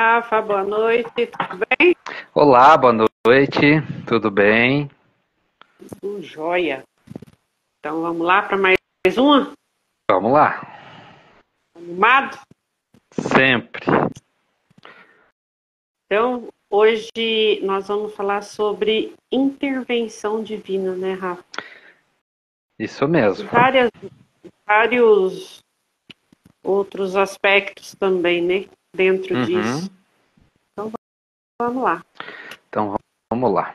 Rafa, boa noite, tudo bem? Olá, boa noite, tudo bem? Tudo jóia. Então vamos lá para mais uma? Vamos lá, Animado? sempre. Então, hoje nós vamos falar sobre intervenção divina, né, Rafa? Isso E mesmo. vários outros aspectos também, né, dentro disso. Uhum. Então, vamos lá. Então vamos lá.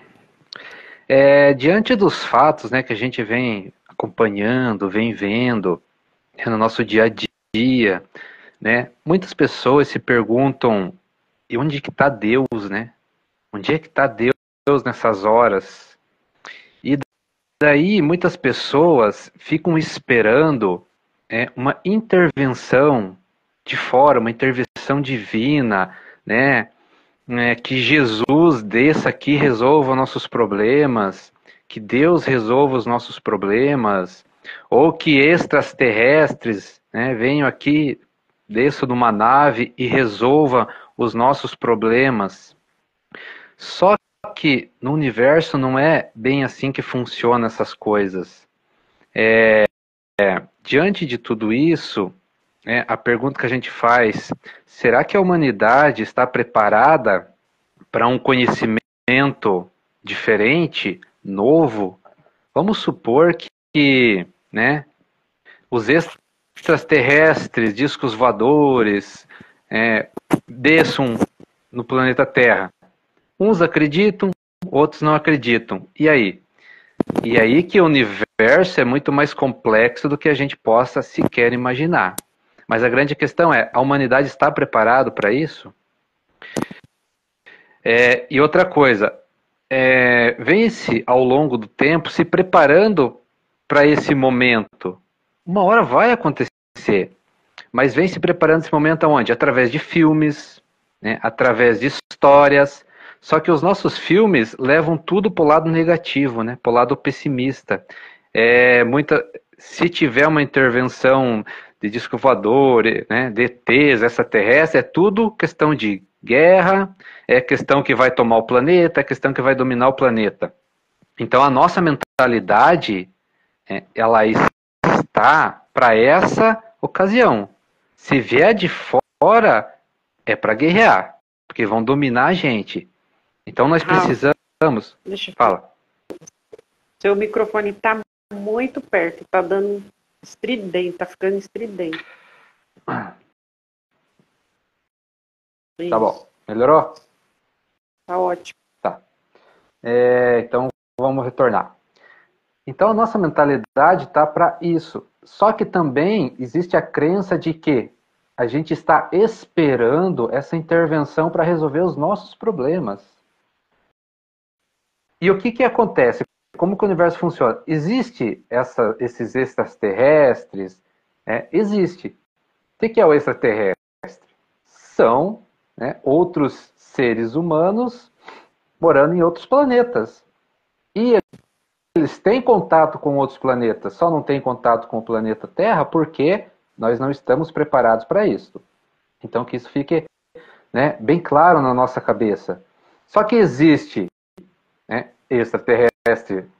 Diante dos fatos, né, que a gente vem acompanhando, vem vendo no nosso dia a dia, né, muitas pessoas se perguntam: e onde que está Deus, né? Onde é que está Deus nessas horas? E daí muitas pessoas ficam esperando uma intervenção de fora, uma intervenção divina, né? Que Jesus desça aqui e resolva nossos problemas, que Deus resolva os nossos problemas, ou que extraterrestres, né, venham aqui, desçam numa nave e resolva os nossos problemas. Só que no universo não é bem assim que funcionam essas coisas. Diante de tudo isso, a pergunta que a gente faz: será que a humanidade está preparada para um conhecimento diferente, novo? Vamos supor que, né, os extraterrestres, discos voadores, desçam no planeta Terra. Uns acreditam, outros não acreditam. E aí? E aí que o universo é muito mais complexo do que a gente possa sequer imaginar. Mas a grande questão é: a humanidade está preparada para isso? E outra coisa, vem-se ao longo do tempo se preparando para esse momento. Uma hora vai acontecer, mas vem se preparando esse momento aonde? Através de filmes, né? Através de histórias. Só que os nossos filmes levam tudo para o lado negativo, né? Para o lado pessimista. Se tiver uma intervenção de disco voador, né? De ETs, extraterrestre, é tudo questão de guerra, é questão que vai tomar o planeta, é questão que vai dominar o planeta. Então a nossa mentalidade, ela está para essa ocasião. Se vier de fora, é para guerrear, porque vão dominar a gente. Então nós Rafa, precisamos. deixa eu falar. Fala. Seu microfone está muito perto, está dando estridente, está ficando estridente. Tá Isso, bom. Melhorou? tá ótimo. Tá. Então vamos retornar. Então a nossa mentalidade está para isso. Só que também existe a crença de que a gente está esperando essa intervenção para resolver os nossos problemas. E o que acontece? Como que o universo funciona? Existe esses extraterrestres? Existe. O que é o extraterrestre? São, né, outros seres humanos morando em outros planetas. E eles têm contato com outros planetas, só não têm contato com o planeta Terra porque nós não estamos preparados para isso. Então que isso fique, né, bem claro na nossa cabeça. Só que existe, né, extraterrestre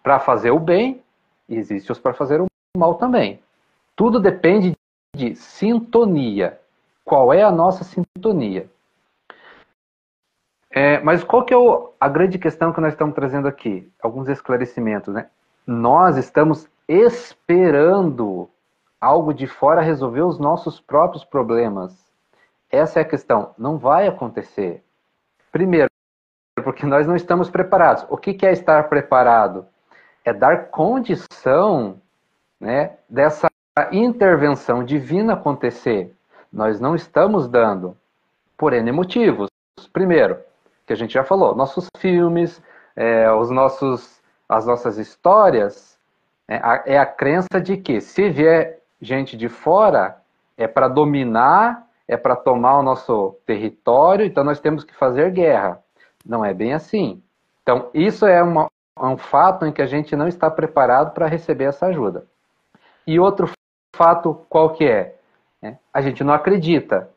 para fazer o bem e existe os para fazer o mal também. Tudo depende de sintonia. Qual é a nossa sintonia? Mas qual que é a grande questão que nós estamos trazendo aqui? Alguns esclarecimentos, né? Nós estamos esperando algo de fora resolver os nossos próprios problemas. Essa é a questão. Não vai acontecer. Primeiro, porque nós não estamos preparados. O que é estar preparado? É dar condição, né, dessa intervenção divina acontecer. Nós não estamos dando, por N motivos. Primeiro, que a gente já falou, nossos filmes, as nossas histórias, é a crença de que se vier gente de fora, é para dominar, é para tomar o nosso território, então nós temos que fazer guerra. Não é bem assim. Então, isso é um fato em que a gente não está preparado para receber essa ajuda. E outro fato, qual que é? A gente não acredita.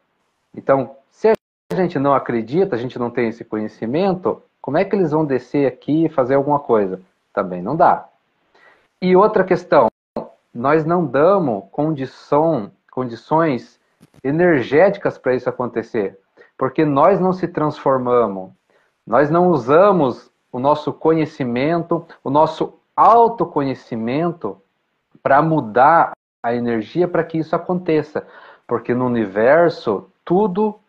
Então, se a gente não acredita, a gente não tem esse conhecimento, como é que eles vão descer aqui e fazer alguma coisa? Também não dá. E outra questão, nós não damos condições energéticas para isso acontecer, porque nós não se transformamos, nós não usamos o nosso conhecimento, o nosso autoconhecimento para mudar a energia para que isso aconteça, porque no universo tudo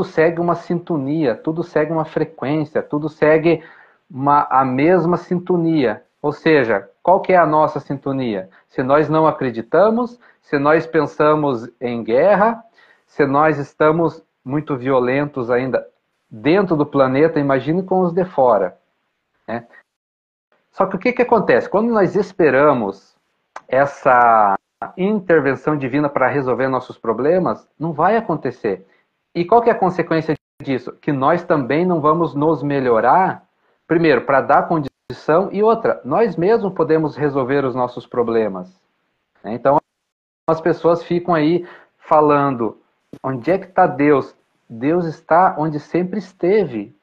segue uma sintonia, tudo segue uma frequência, tudo segue a mesma sintonia. Ou seja, qual que é a nossa sintonia? Se nós não acreditamos, se nós pensamos em guerra, se nós estamos muito violentos ainda dentro do planeta, imagine com os de fora, né? Só que o que acontece? Quando nós esperamos essa intervenção divina para resolver nossos problemas, não vai acontecer. E qual que é a consequência disso? Que nós também não vamos nos melhorar, primeiro, para dar condição, e outra, nós mesmos podemos resolver os nossos problemas. Então, as pessoas ficam aí falando, onde é que está Deus? Deus está onde sempre esteve.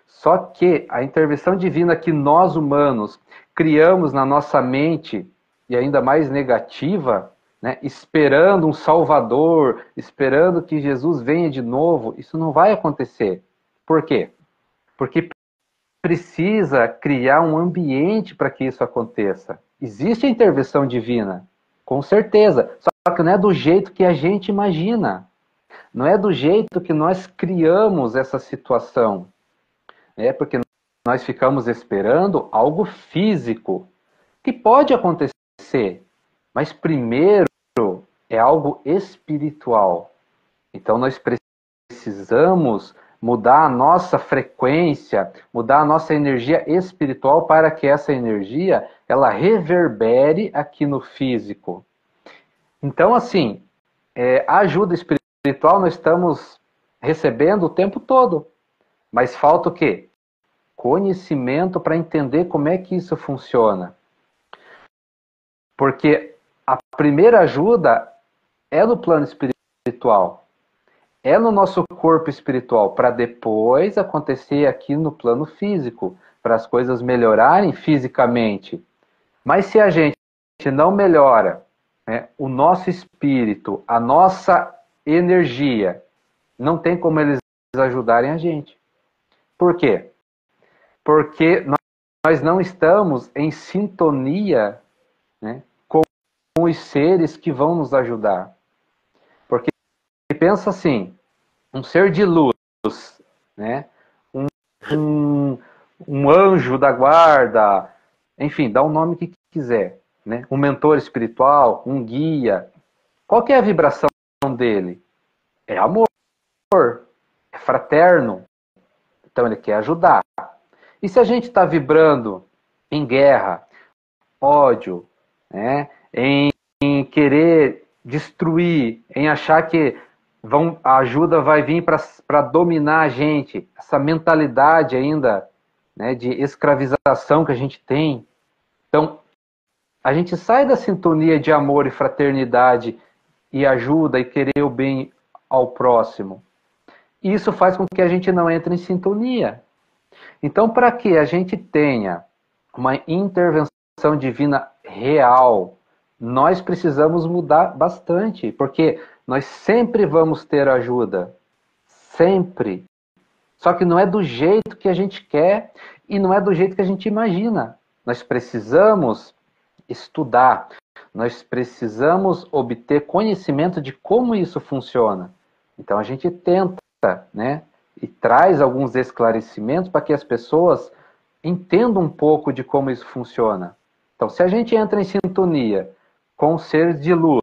Só que a intervenção divina que nós humanos criamos na nossa mente, e ainda mais negativa, né, esperando um Salvador, esperando que Jesus venha de novo, isso não vai acontecer. Por quê? Porque precisa criar um ambiente para que isso aconteça. Existe a intervenção divina, com certeza, só que não é do jeito que a gente imagina. Não é do jeito que nós criamos essa situação. É porque nós ficamos esperando algo físico, que pode acontecer, mas primeiro é algo espiritual. Então nós precisamos mudar a nossa frequência, mudar a nossa energia espiritual para que essa energia ela reverbere aqui no físico. Então, assim, a ajuda espiritual nós estamos recebendo o tempo todo, mas falta o quê? Conhecimento para entender como é que isso funciona. Porque a primeira ajuda é no plano espiritual, é no nosso corpo espiritual, para depois acontecer aqui no plano físico, para as coisas melhorarem fisicamente. Mas se a gente não melhora, né, o nosso espírito, a nossa energia, não tem como eles ajudarem a gente. Por quê? Porque nós não estamos em sintonia, né, com os seres que vão nos ajudar. Porque pensa assim, um ser de luz, né, um anjo da guarda, enfim, dá o nome que quiser, né, um mentor espiritual, um guia. Qual que é a vibração dele? É amor, é fraterno. Então ele quer ajudar. E se a gente está vibrando em guerra, ódio, né, em querer destruir, em achar que a ajuda vai vir para dominar a gente, essa mentalidade ainda, né, de escravização que a gente tem. Então, a gente sai da sintonia de amor e fraternidade e ajuda e querer o bem ao próximo. E isso faz com que a gente não entre em sintonia. Então, para que a gente tenha uma intervenção divina real, nós precisamos mudar bastante, porque nós sempre vamos ter ajuda. Sempre. Só que não é do jeito que a gente quer e não é do jeito que a gente imagina. Nós precisamos estudar, nós precisamos obter conhecimento de como isso funciona. Então a gente tenta, né, e traz alguns esclarecimentos para que as pessoas entendam um pouco de como isso funciona. Então, se a gente entra em sintonia com seres de luz,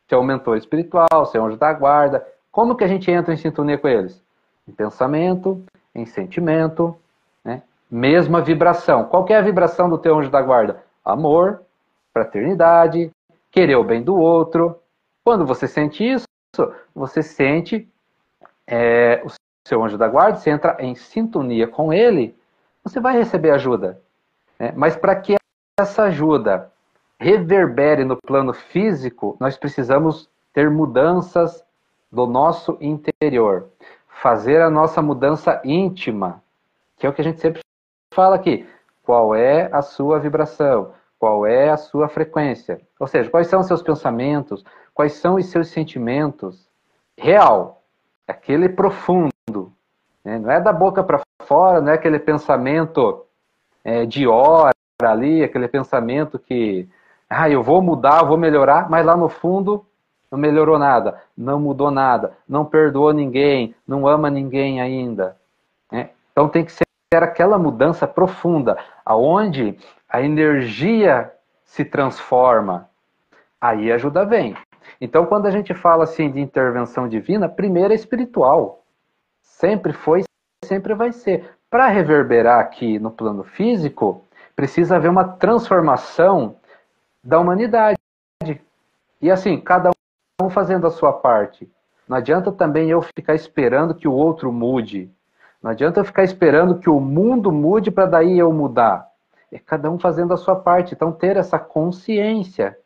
se é um mentor espiritual, se é um anjo da guarda, como que a gente entra em sintonia com eles? Em pensamento, em sentimento, né? Mesma vibração. Qual que é a vibração do teu anjo da guarda? Amor, fraternidade, querer o bem do outro. Quando você sente isso, você sente o seu anjo da guarda, você entra em sintonia com ele, você vai receber ajuda. Né? Mas para que essa ajuda reverbere no plano físico, nós precisamos ter mudanças do nosso interior, fazer a nossa mudança íntima, que é o que a gente sempre fala aqui. Qual é a sua vibração? Qual é a sua frequência? Ou seja, quais são os seus pensamentos? Quais são os seus sentimentos? Real, aquele profundo, né? Não é da boca para fora, não é aquele pensamento de hora ali, aquele pensamento que eu vou mudar, vou melhorar, mas lá no fundo não melhorou nada, não mudou nada, não perdoou ninguém, não ama ninguém ainda, né? Então tem que ser aquela mudança profunda, aonde a energia se transforma, aí a ajuda vem. Então quando a gente fala assim de intervenção divina, primeiro é espiritual, sempre foi, sempre vai ser. Para reverberar aqui no plano físico, precisa haver uma transformação da humanidade. E assim, cada um fazendo a sua parte. Não adianta também eu ficar esperando que o outro mude. Não adianta eu ficar esperando que o mundo mude para daí eu mudar. É cada um fazendo a sua parte. Então, ter essa consciência.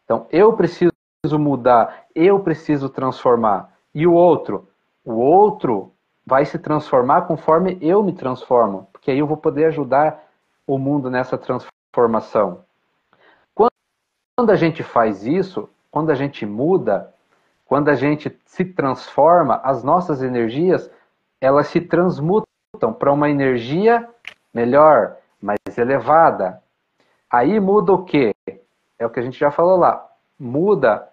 Então, eu preciso mudar, eu preciso transformar. E o outro? O outro vai se transformar conforme eu me transformo. Porque aí eu vou poder ajudar o mundo nessa transformação. Quando a gente faz isso, quando a gente muda, quando a gente se transforma, as nossas energias, elas se transmutam para uma energia melhor, mais elevada. Aí muda o quê? É o que a gente já falou lá. Muda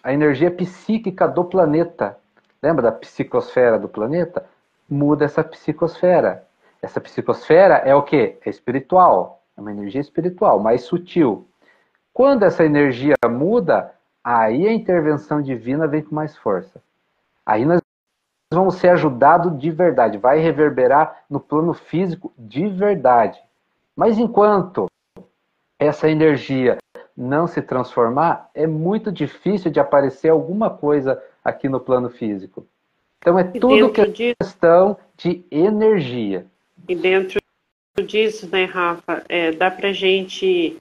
a energia psíquica do planeta. Lembra da psicosfera do planeta? Muda essa psicosfera. Essa psicosfera é o quê? É espiritual. É uma energia espiritual, mais sutil. Quando essa energia muda, aí a intervenção divina vem com mais força. Aí nós vamos ser ajudados de verdade, vai reverberar no plano físico de verdade. Mas enquanto essa energia não se transformar, é muito difícil de aparecer alguma coisa aqui no plano físico. Então é tudo questão de energia. E dentro disso, né, Rafa, dá para a gente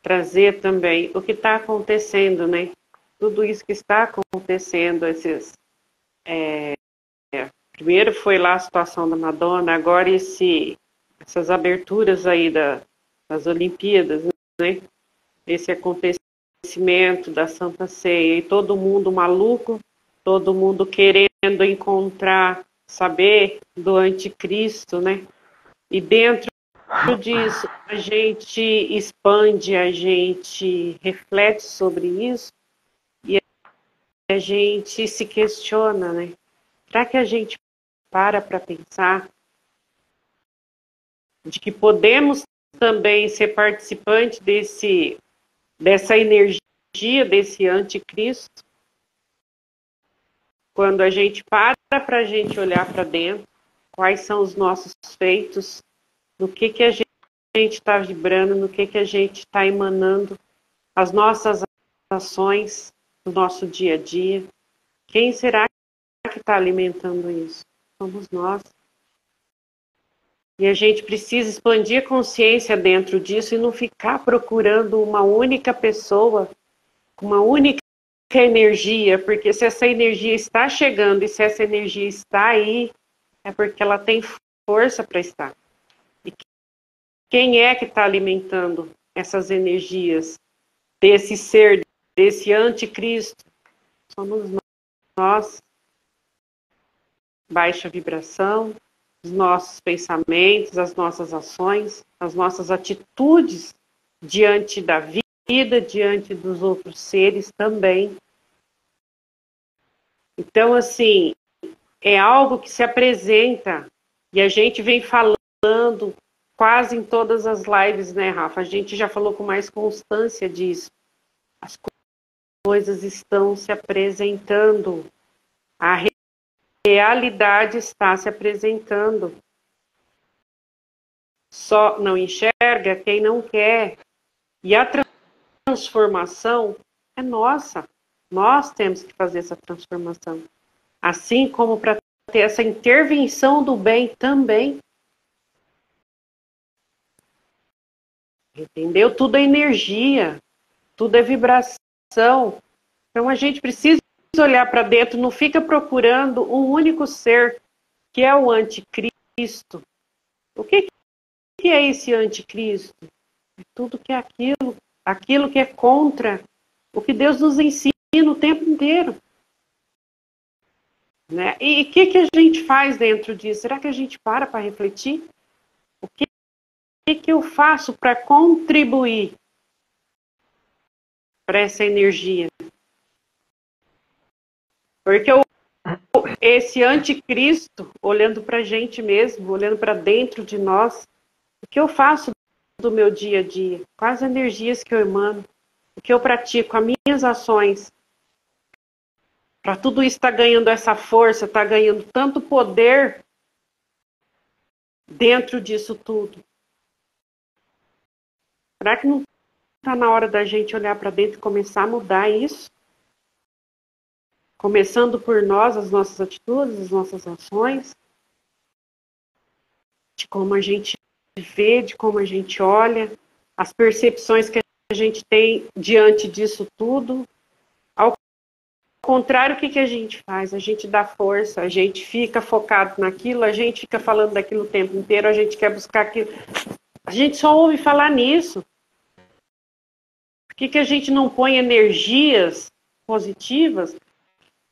trazer também o que está acontecendo, né? Tudo isso que está acontecendo, primeiro foi lá a situação da Madonna, agora essas aberturas aí das Olimpíadas, né? Esse acontecimento da Santa Ceia e todo mundo maluco, todo mundo querendo encontrar, saber do anticristo, né? E dentro disso, a gente expande, a gente reflete sobre isso e a gente se questiona, né? Será que a gente para pensar de que podemos também ser participante dessa energia, desse anticristo? Quando a gente para a gente olhar para dentro, quais são os nossos feitos, no que a gente está vibrando, no que a gente está emanando, as nossas ações no nosso dia a dia. Quem será que está alimentando isso? Somos nós. E a gente precisa expandir a consciência dentro disso e não ficar procurando uma única pessoa, uma única energia, porque se essa energia está chegando e se essa energia está aí, é porque ela tem força para estar. E quem é que está alimentando essas energias desse ser, desse anticristo? Somos nós. Baixa vibração, os nossos pensamentos, as nossas ações, as nossas atitudes diante da vida, diante dos outros seres também. Então, assim, é algo que se apresenta e a gente vem falando quase em todas as lives, né, Rafa? A gente já falou com mais constância disso. As coisas estão se apresentando. A realidade está se apresentando. Só não enxerga quem não quer. E a transformação é nossa. Nós temos que fazer essa transformação. Assim como para ter essa intervenção do bem também. Entendeu? Tudo é energia, tudo é vibração. Então a gente precisa olhar para dentro, não fica procurando um único ser, que é o anticristo. O que é esse anticristo? É tudo que é aquilo que é contra o que Deus nos ensina o tempo inteiro. Né? E o que a gente faz dentro disso? Será que a gente para refletir? O que eu faço para contribuir para essa energia? Porque esse anticristo, olhando para a gente mesmo, olhando para dentro de nós, o que eu faço do meu dia a dia? Quais energias que eu emano? O que eu pratico? As minhas ações? Para tudo isso estar ganhando essa força, estar ganhando tanto poder dentro disso tudo. Será que não está na hora da gente olhar para dentro e começar a mudar isso? Começando por nós, as nossas atitudes, as nossas ações, de como a gente vê, de como a gente olha, as percepções que a gente tem diante disso tudo. Ao contrário, o que a gente faz? A gente dá força, a gente fica focado naquilo, a gente fica falando daquilo o tempo inteiro, a gente quer buscar aquilo. A gente só ouve falar nisso. Por que a gente não põe energias positivas,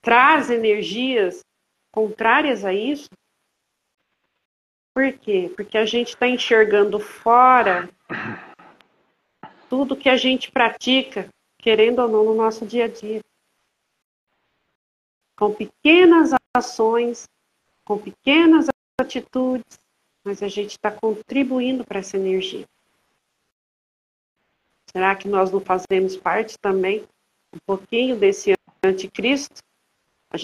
traz energias contrárias a isso? Por quê? Porque a gente está enxergando fora tudo que a gente pratica, querendo ou não, no nosso dia a dia. Com pequenas ações, com pequenas atitudes, mas a gente está contribuindo para essa energia. Será que nós não fazemos parte também, um pouquinho desse anticristo? A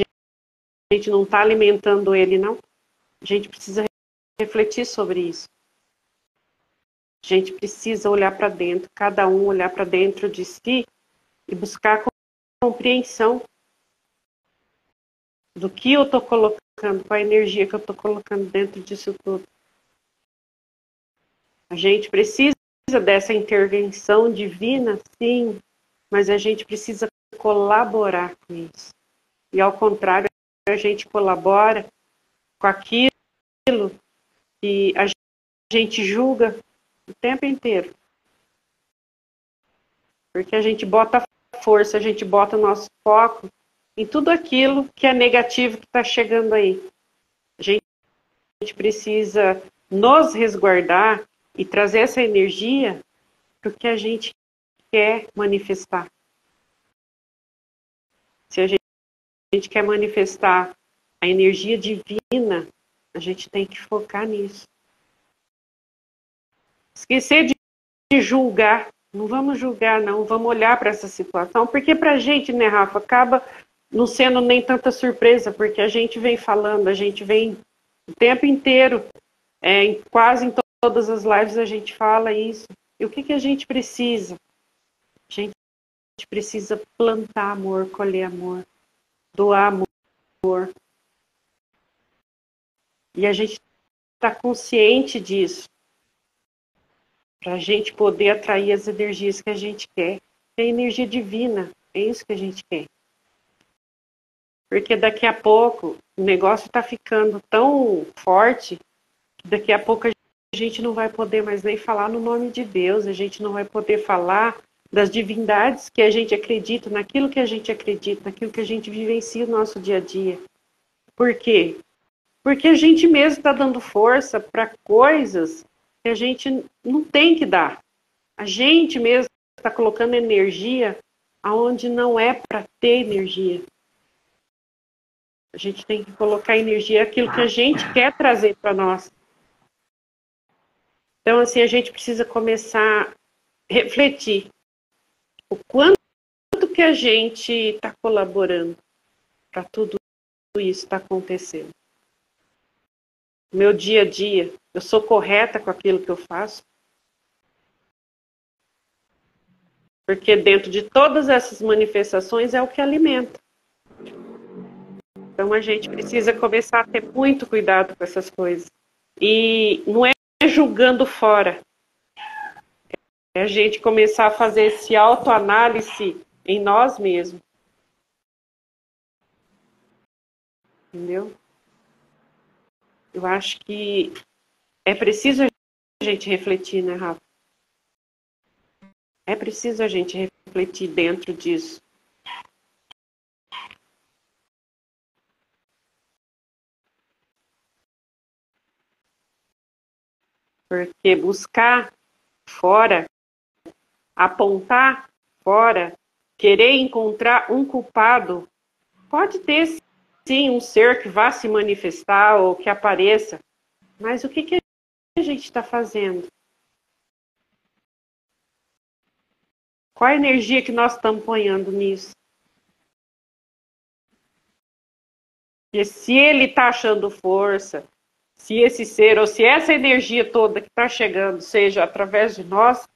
gente não está alimentando ele, não? A gente precisa refletir sobre isso. A gente precisa olhar para dentro, cada um olhar para dentro de si e buscar compreensão do que eu estou colocando, qual a energia que eu estou colocando dentro disso tudo. A gente precisa dessa intervenção divina, sim, mas a gente precisa colaborar com isso. E ao contrário, a gente colabora com aquilo que a gente julga o tempo inteiro. Porque a gente bota força, a gente bota o nosso foco em tudo aquilo que é negativo que está chegando aí. A gente precisa nos resguardar e trazer essa energia para o que a gente quer manifestar. Se a gente quer manifestar a energia divina, a gente tem que focar nisso. Esquecer de julgar. Não vamos julgar, não. Vamos olhar para essa situação. Porque para a gente, né, Rafa, acaba não sendo nem tanta surpresa, porque a gente vem falando, a gente vem o tempo inteiro, quase em todas as lives a gente fala isso. E o que a gente precisa? A gente precisa plantar amor, colher amor, doar amor. E a gente está consciente disso, para a gente poder atrair as energias que a gente quer. É a energia divina, é isso que a gente quer. Porque daqui a pouco o negócio está ficando tão forte que daqui a pouco a gente não vai poder mais nem falar no nome de Deus, a gente não vai poder falar das divindades que a gente acredita, naquilo que a gente acredita, naquilo que a gente vivencia no nosso dia a dia. Por quê? Porque a gente mesmo está dando força para coisas que a gente não tem que dar. A gente mesmo está colocando energia aonde não é para ter energia. A gente tem que colocar energia aquilo que a gente quer trazer para nós. Então, assim, a gente precisa começar a refletir o quanto que a gente está colaborando para tudo isso estar acontecendo. No meu dia a dia, eu sou correta com aquilo que eu faço? Porque dentro de todas essas manifestações é o que alimenta. Então a gente precisa começar a ter muito cuidado com essas coisas. E não é julgando fora. É a gente começar a fazer esse autoanálise em nós mesmos. entendeu? Eu acho que é preciso a gente refletir, né, Rafa? É preciso a gente refletir dentro disso. Porque buscar fora, apontar fora, querer encontrar um culpado, pode ter sim um ser que vá se manifestar ou que apareça, mas o que a gente está fazendo? Qual a energia que nós estamos ponhando nisso? Porque se ele está achando força, se esse ser ou se essa energia toda que está chegando seja através de nós,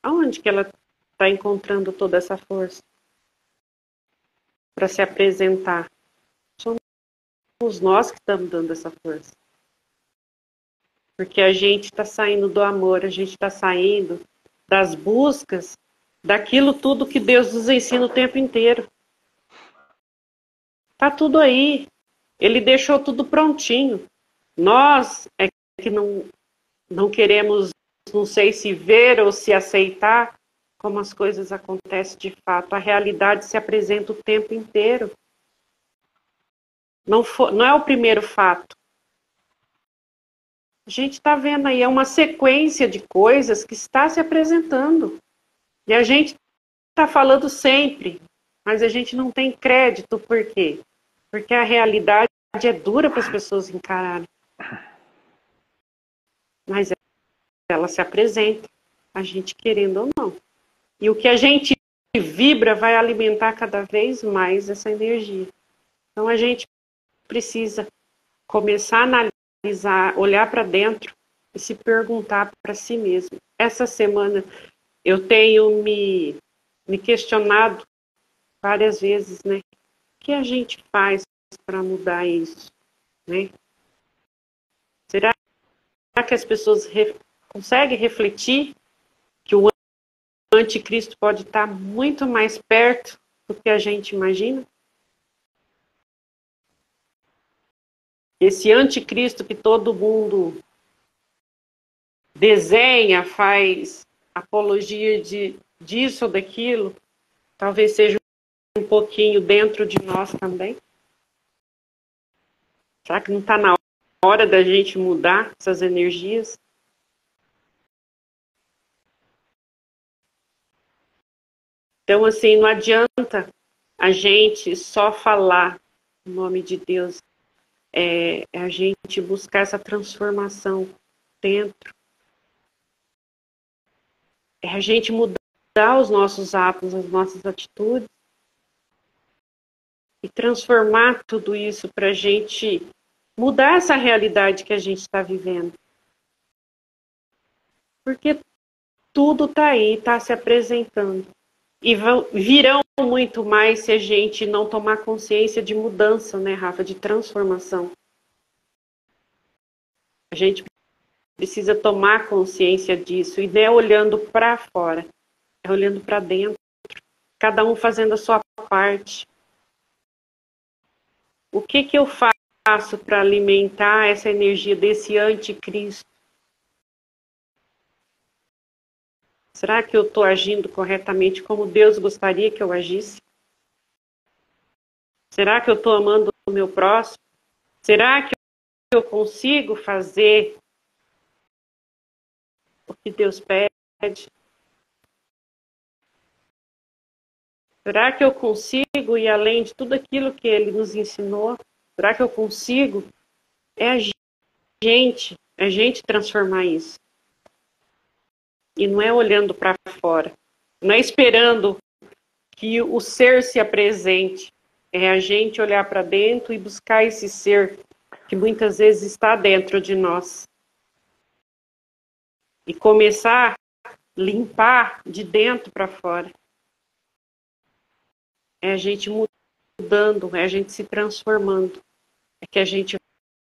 aonde que ela está encontrando toda essa força para se apresentar? Somos nós que estamos dando essa força. Porque a gente está saindo do amor, a gente está saindo das buscas, daquilo tudo que Deus nos ensina o tempo inteiro. Tá tudo aí. Ele deixou tudo prontinho. Nós é que não queremos, não sei se ver ou se aceitar como as coisas acontecem de fato. A realidade se apresenta o tempo inteiro. Não é o primeiro fato. A gente está vendo aí, é uma sequência de coisas que está se apresentando. E a gente está falando sempre, mas a gente não tem crédito. Por quê? Porque a realidade é dura para as pessoas encararem. Mas ela se apresenta, a gente querendo ou não. E o que a gente vibra vai alimentar cada vez mais essa energia. Então a gente precisa começar a analisar, olhar para dentro e se perguntar para si mesmo. Essa semana eu tenho me questionado várias vezes, né? O que a gente faz para mudar isso, né? Será que as pessoas conseguem refletir que o anticristo pode estar muito mais perto do que a gente imagina? Esse anticristo que todo mundo desenha, faz apologia disso ou daquilo, talvez seja um pouquinho dentro de nós também. Será que não está na hora da gente mudar essas energias? Então, assim, não adianta a gente só falar o nome de Deus. É a gente buscar essa transformação dentro. É a gente mudar os nossos atos, as nossas atitudes e transformar tudo isso para a gente mudar essa realidade que a gente está vivendo. Porque tudo está aí, está se apresentando. E virão muito mais se a gente não tomar consciência de mudança, né, Rafa? De transformação. A gente precisa tomar consciência disso. E não é olhando para fora, é olhando para dentro. Cada um fazendo a sua parte. O que eu faço para alimentar essa energia desse anticristo? Será que eu estou agindo corretamente como Deus gostaria que eu agisse? Será que eu estou amando o meu próximo? Será que eu consigo fazer o que Deus pede? Será que eu consigo ir além de tudo aquilo que Ele nos ensinou? Será que eu consigo? É a gente transformar isso. E não é olhando para fora. Não é esperando que o ser se apresente. É a gente olhar para dentro e buscar esse ser que muitas vezes está dentro de nós. E começar a limpar de dentro para fora. É a gente mudando, é a gente se transformando. É que a gente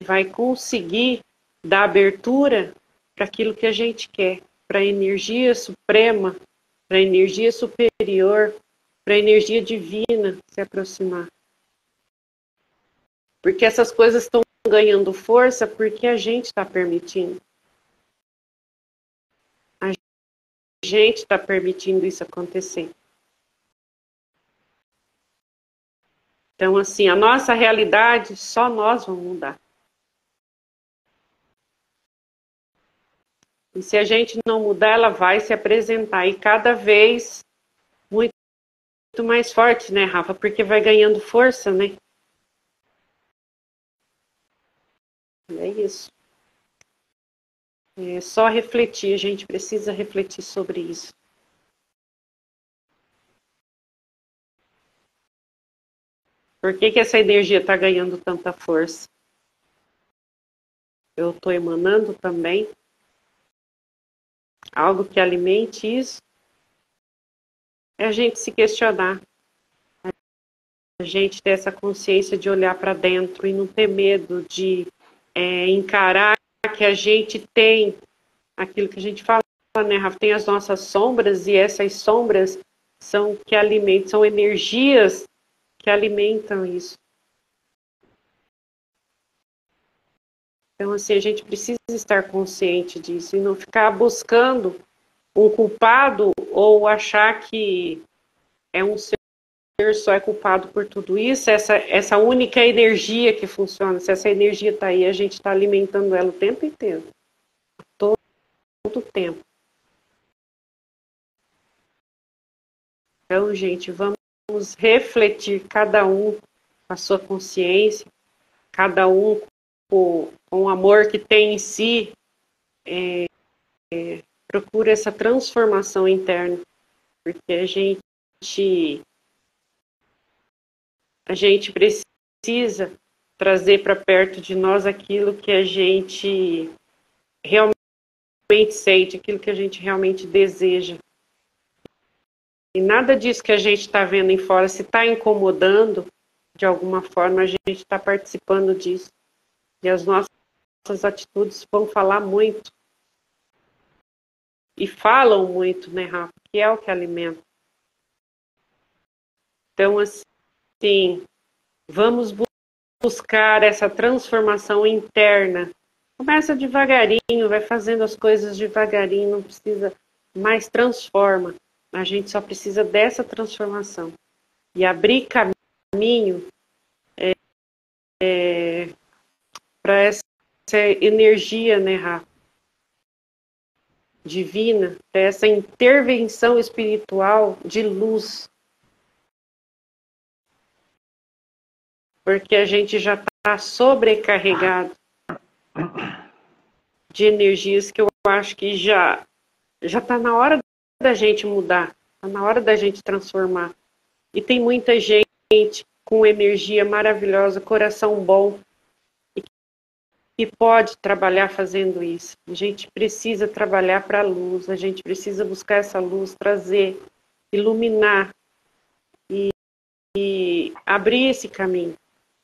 vai conseguir dar abertura para aquilo que a gente quer, para a energia suprema, para a energia superior, para a energia divina se aproximar. Porque essas coisas estão ganhando força porque a gente está permitindo. A gente está permitindo isso acontecer. Então, assim, a nossa realidade, só nós vamos mudar. E se a gente não mudar, ela vai se apresentar. E cada vez muito mais forte, né, Rafa? Porque vai ganhando força, né? É isso. É só refletir, a gente precisa refletir sobre isso. Por que essa energia está ganhando tanta força? Eu estou emanando também algo que alimente isso. É a gente se questionar. A gente ter essa consciência de olhar para dentro e não ter medo de encarar que a gente tem aquilo que a gente fala, né, Rafa? Tem as nossas sombras e essas sombras são que alimentam, são energias que alimentam isso. Então, assim, a gente precisa estar consciente disso e não ficar buscando um culpado ou achar que é um ser só é culpado por tudo isso, essa única energia que funciona. Se essa energia está aí, a gente está alimentando ela o tempo inteiro. Todo o tempo. Então, gente, vamos refletir cada um com a sua consciência, cada um com o amor que tem em si, procura essa transformação interna, porque a gente precisa trazer para perto de nós aquilo que a gente realmente sente, aquilo que a gente realmente deseja. E nada disso que a gente está vendo em fora, se está incomodando, de alguma forma a gente está participando disso. E as nossas atitudes vão falar muito. E falam muito, né, Rafa? Que é o que alimenta. Então, assim, vamos buscar essa transformação interna. Começa devagarinho, vai fazendo as coisas devagarinho, não precisa, mais transforma. A gente só precisa dessa transformação. E abrir caminho para essa energia, né, Rafa? Divina, dessa intervenção espiritual de luz. Porque a gente já está sobrecarregado de energias que eu acho que já está na hora da gente mudar, está na hora da gente transformar. E tem muita gente com energia maravilhosa, coração bom, e que pode trabalhar fazendo isso. A gente precisa trabalhar para a luz, a gente precisa buscar essa luz, trazer, iluminar e abrir esse caminho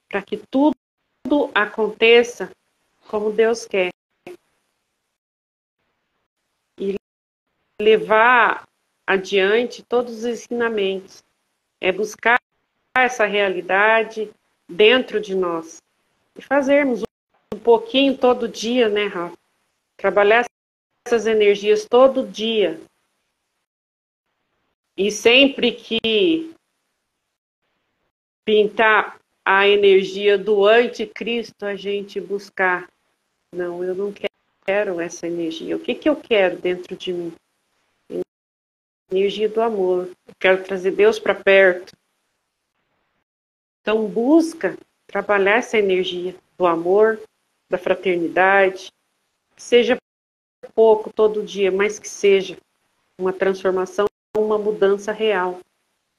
para que tudo aconteça como Deus quer. E levar adiante todos os ensinamentos. É buscar essa realidade dentro de nós. E fazermos um pouquinho todo dia, né, Rafa? Trabalhar essas energias todo dia. E sempre que pintar a energia do anticristo, a gente buscar. Não, eu não quero essa energia. O que eu quero dentro de mim? Energia do amor. Eu quero trazer Deus para perto. Então, busca trabalhar essa energia do amor, da fraternidade, que seja pouco todo dia, mas que seja uma transformação, uma mudança real.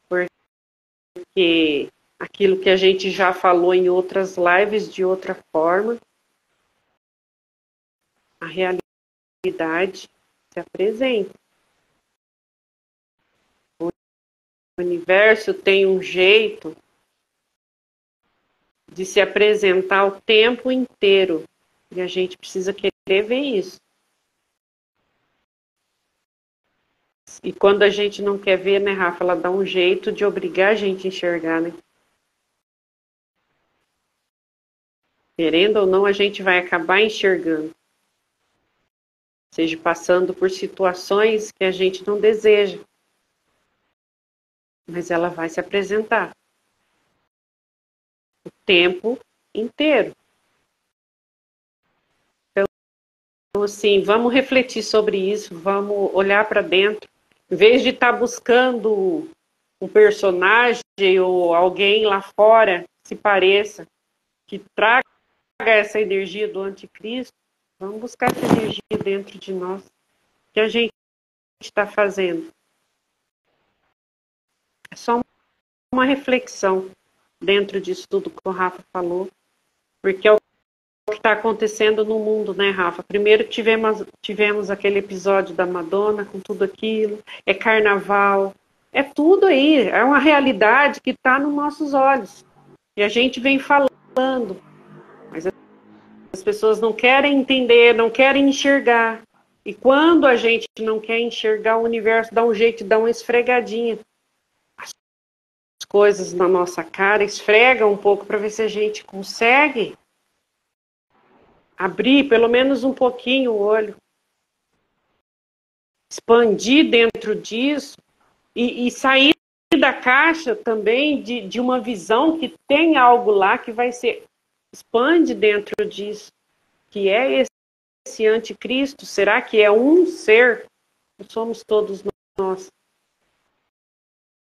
Porque aquilo que a gente já falou em outras lives de outra forma, a realidade se apresenta. O universo tem um jeito de se apresentar o tempo inteiro. E a gente precisa querer ver isso. E quando a gente não quer ver, né, Rafa, ela dá um jeito de obrigar a gente a enxergar, né? Querendo ou não, a gente vai acabar enxergando. Seja passando por situações que a gente não deseja. Mas ela vai se apresentar o tempo inteiro. Então, assim, vamos refletir sobre isso, vamos olhar para dentro. Em vez de estar buscando um personagem ou alguém lá fora que se pareça, que traga essa energia do anticristo, vamos buscar essa energia dentro de nós. O que a gente está fazendo? É só uma reflexão dentro disso tudo que o Rafa falou, porque é o que está acontecendo no mundo, né, Rafa? Primeiro tivemos aquele episódio da Madonna com tudo aquilo, é carnaval, é tudo aí, é uma realidade que está nos nossos olhos. E a gente vem falando, mas as pessoas não querem entender, não querem enxergar. E quando a gente não quer enxergar o universo, dá um jeito, dá uma esfregadinha. As coisas na nossa cara, esfrega um pouco para ver se a gente consegue abrir pelo menos um pouquinho o olho, expandir dentro disso e sair da caixa também de uma visão que tem algo lá que vai ser, expande dentro disso, que é esse anticristo. Será que é um ser? Somos todos nós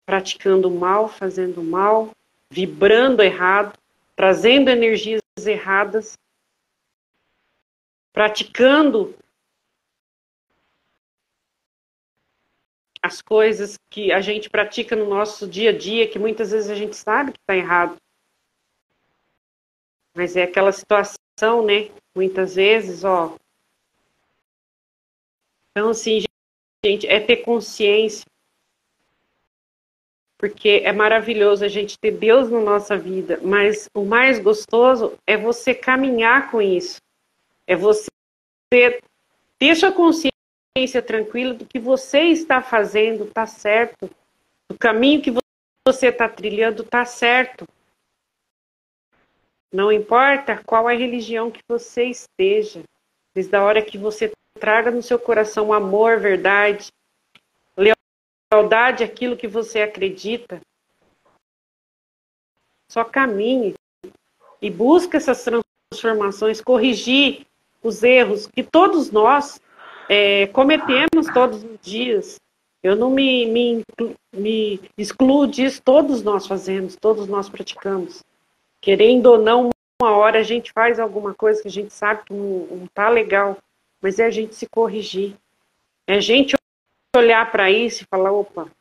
praticando mal, fazendo mal, vibrando errado, trazendo energias erradas, praticando as coisas que a gente pratica no nosso dia a dia, que muitas vezes a gente sabe que está errado. Mas é aquela situação, né? Muitas vezes, ó. Então, assim, gente, é ter consciência. Porque é maravilhoso a gente ter Deus na nossa vida, mas o mais gostoso é você caminhar com isso. É você ter sua consciência tranquila do que você está fazendo, está certo. O caminho que você está trilhando está certo. Não importa qual é a religião que você esteja, desde a hora que você traga no seu coração amor, verdade, lealdade àquilo que você acredita, só caminhe e busque essas transformações, corrigir os erros que todos nós cometemos todos os dias. Eu não me excluo disso, todos nós fazemos, todos nós praticamos. Querendo ou não, uma hora a gente faz alguma coisa que a gente sabe que não está legal, mas é a gente se corrigir. É a gente olhar para isso e falar, opa,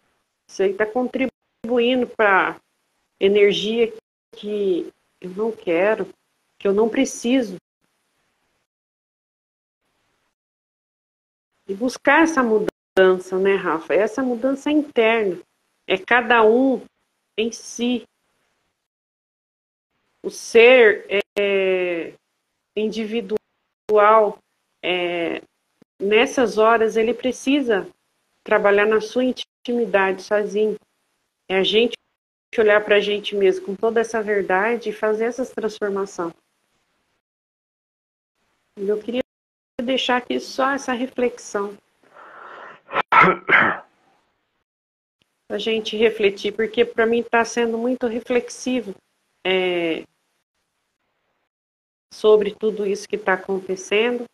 isso aí está contribuindo para energia que eu não quero, que eu não preciso. E buscar essa mudança, né, Rafa? Essa mudança interna. É cada um em si. O ser individual, nessas horas, ele precisa trabalhar na sua intimidade sozinho. É a gente olhar para a gente mesmo com toda essa verdade e fazer essas transformações. Eu queria deixar aqui só essa reflexão. A gente refletir, porque para mim está sendo muito reflexivo sobre tudo isso que está acontecendo,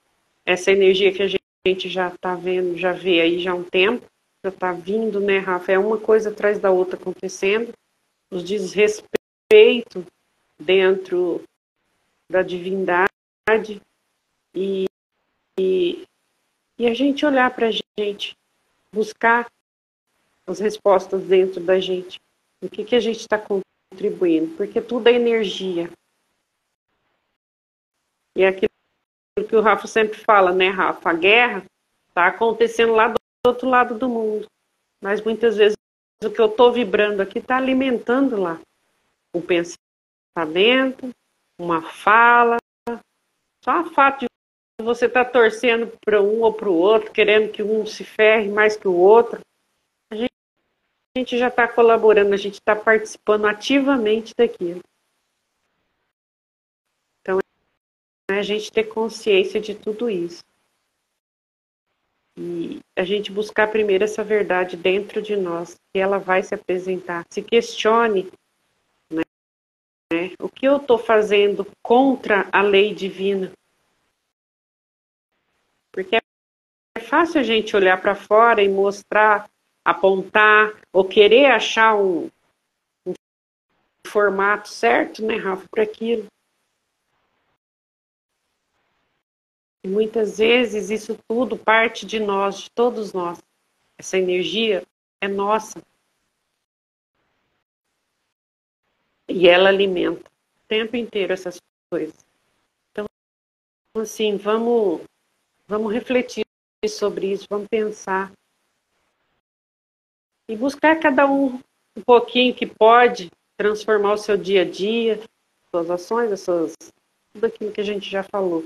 essa energia que a gente já está vendo, já vê aí já há um tempo, já está vindo, né, Rafa? É uma coisa atrás da outra acontecendo, os desrespeitos dentro da divindade e a gente olhar para a gente, buscar as respostas dentro da gente, o que a gente está contribuindo, porque tudo é energia. E é aquilo que o Rafa sempre fala, né, Rafa? A guerra está acontecendo lá do outro lado do mundo, mas muitas vezes o que eu estou vibrando aqui está alimentando lá um pensamento, uma fala, só o fato de você estar torcendo para um ou para o outro, querendo que um se ferre mais que o outro, a gente já está colaborando, a gente está participando ativamente daquilo. Então a gente ter consciência de tudo isso. E a gente buscar primeiro essa verdade dentro de nós, que ela vai se apresentar. Se questione, né? O que eu estou fazendo contra a lei divina? Porque é fácil a gente olhar para fora e mostrar, apontar, ou querer achar um formato certo, né, Rafa, para aquilo. E muitas vezes isso tudo parte de nós, de todos nós. Essa energia é nossa. E ela alimenta o tempo inteiro essas coisas. Então, assim, vamos refletir sobre isso, vamos pensar. E buscar cada um pouquinho que pode transformar o seu dia a dia, suas ações, tudo aquilo que a gente já falou.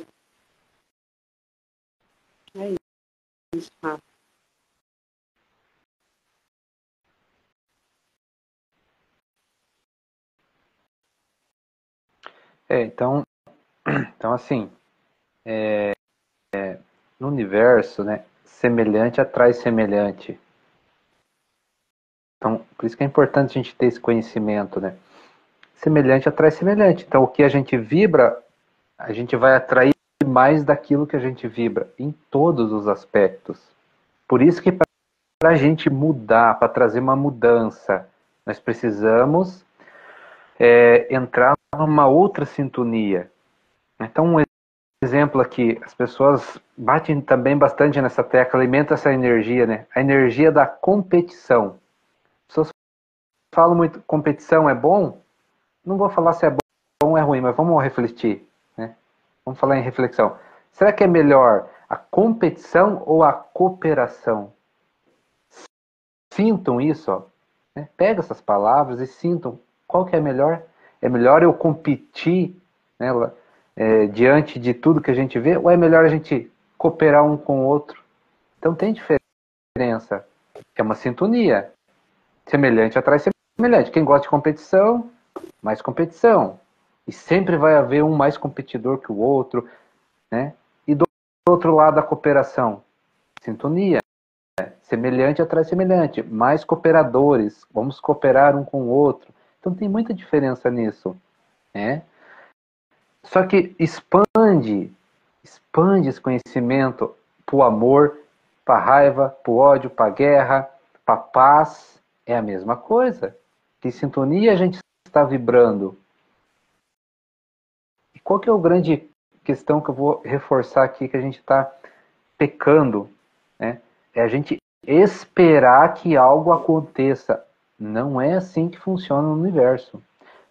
É isso, Rafa. Então assim, no universo, né, semelhante atrai semelhante. Então, por isso que é importante a gente ter esse conhecimento, né? Semelhante atrai semelhante. Então, o que a gente vibra, a gente vai atrair mais daquilo que a gente vibra, em todos os aspectos. Por isso que para a gente mudar, para trazer uma mudança, nós precisamos entrar numa outra sintonia. Então, um exemplo aqui, as pessoas batem também bastante nessa tecla, alimenta essa energia, né? A energia da competição. As pessoas falam muito, competição é bom? Não vou falar se é bom ou é ruim, mas vamos refletir, né? Vamos falar em reflexão. Será que é melhor a competição ou a cooperação? Sintam isso, ó, né? Pega essas palavras e sintam qual que é melhor. É melhor eu competir, né, diante de tudo que a gente vê, ou é melhor a gente cooperar um com o outro? Então tem diferença. É uma sintonia. Semelhante atrai semelhante. Quem gosta de competição, mais competição. E sempre vai haver um mais competidor que o outro, né? E do outro lado, a cooperação. Sintonia. Semelhante atrai semelhante. Mais cooperadores. Vamos cooperar um com o outro. Então tem muita diferença nisso, né? Só que expande esse conhecimento para o amor, para a raiva, para o ódio, para a guerra, para a paz. É a mesma coisa. Que sintonia a gente está vibrando? E qual que é a grande questão que eu vou reforçar aqui que a gente está pecando, né? É a gente esperar que algo aconteça. Não é assim que funciona no universo.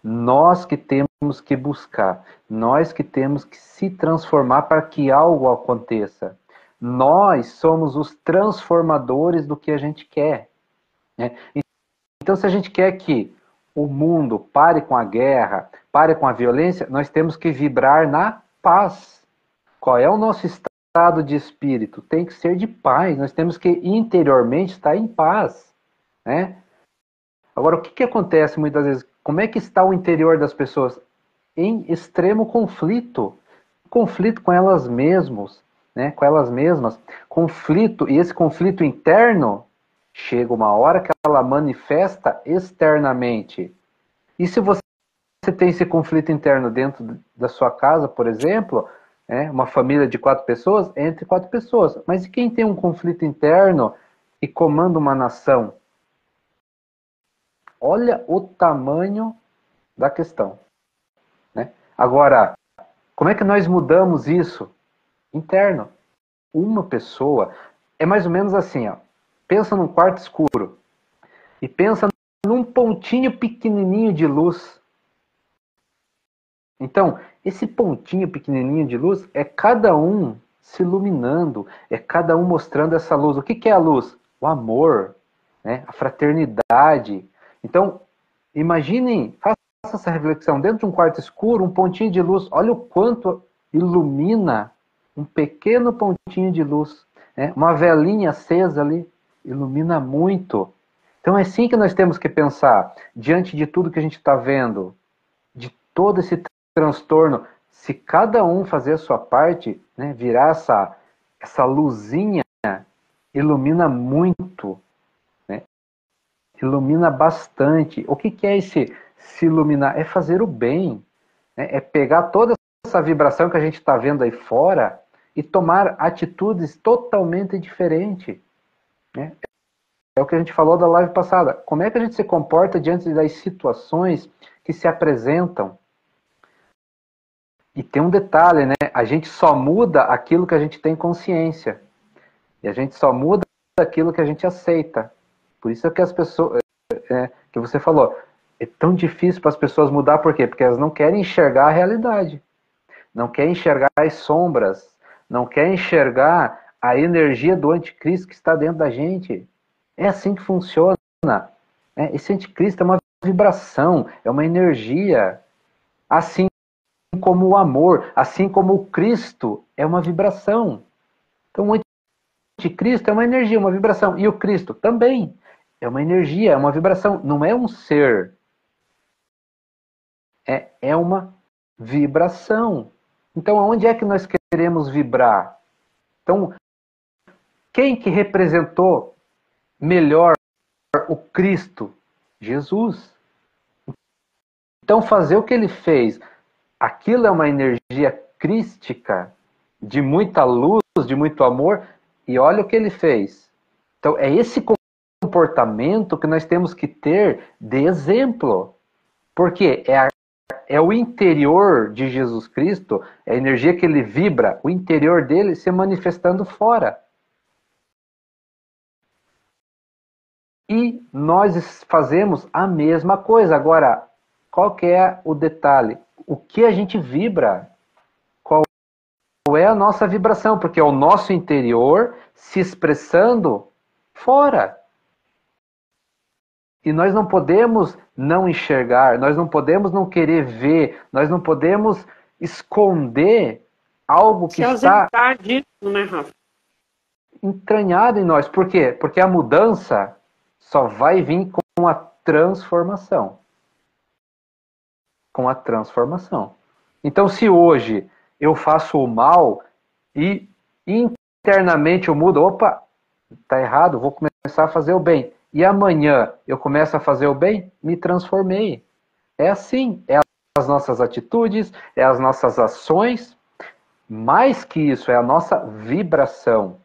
Nós que temos que buscar, nós que temos que se transformar para que algo aconteça. Nós somos os transformadores do que a gente quer, né? Então, se a gente quer que o mundo pare com a guerra, pare com a violência, nós temos que vibrar na paz. Qual é o nosso estado de espírito? Tem que ser de paz. Nós temos que interiormente estar em paz, né? Agora, o que acontece muitas vezes? Como é que está o interior das pessoas? Em extremo conflito. Conflito com elas mesmas, né? Com elas mesmas. Conflito, e esse conflito interno chega uma hora que ela manifesta externamente. E se você tem esse conflito interno dentro da sua casa, por exemplo, uma família de 4 pessoas, é entre 4 pessoas. Mas e quem tem um conflito interno e comanda uma nação? Olha o tamanho da questão, né? Agora, como é que nós mudamos isso? Interno. Uma pessoa, é mais ou menos assim, ó. Pensa num quarto escuro e pensa num pontinho pequenininho de luz. Então, esse pontinho pequenininho de luz é cada um se iluminando, é cada um mostrando essa luz. O que é a luz? O amor, né? A fraternidade. Então, imaginem, faça essa reflexão, dentro de um quarto escuro, um pontinho de luz, olha o quanto ilumina um pequeno pontinho de luz, né? Uma velinha acesa ali, ilumina muito. Então é assim que nós temos que pensar, diante de tudo que a gente está vendo, de todo esse transtorno. se cada um fazer a sua parte, né, virar essa luzinha, ilumina muito, né? Ilumina bastante. O que é esse se iluminar? É fazer o bem, né? É pegar toda essa vibração que a gente está vendo aí fora e tomar atitudes totalmente diferentes, né? É o que a gente falou da live passada. Como é que a gente se comporta diante das situações que se apresentam? E tem um detalhe, né? A gente só muda aquilo que a gente tem consciência. E a gente só muda aquilo que a gente aceita. Por isso é que as pessoas, que você falou, é tão difícil para as pessoas mudar, por quê? Porque elas não querem enxergar a realidade. Não querem enxergar as sombras. Não querem enxergar a energia do anticristo que está dentro da gente. É assim que funciona. Esse anticristo é uma vibração, é uma energia. Assim como o amor, assim como o Cristo é uma vibração. Então o anticristo é uma energia, uma vibração. E o Cristo também é uma energia, é uma vibração. Não é um ser. É uma vibração. Então aonde é que nós queremos vibrar? Então, quem que representou melhor o Cristo? Jesus. Então fazer o que ele fez, aquilo é uma energia crística, de muita luz, de muito amor, e olha o que ele fez. Então é esse comportamento que nós temos que ter de exemplo. Porque é o interior de Jesus Cristo, é a energia que ele vibra, o interior dele se manifestando fora. E nós fazemos a mesma coisa. Agora, qual que é o detalhe? O que a gente vibra? Qual é a nossa vibração? Porque é o nosso interior se expressando fora. E nós não podemos não enxergar, nós não podemos não querer ver, nós não podemos esconder algo que está disso, né, Rafa? entranhado em nós. Por quê? Porque a mudança só vai vir com a transformação. Com a transformação. Então, se hoje eu faço o mal e internamente eu mudo, opa, tá errado, vou começar a fazer o bem. E amanhã eu começo a fazer o bem, me transformei. É assim, é as nossas atitudes, é as nossas ações, mais que isso, é a nossa vibração.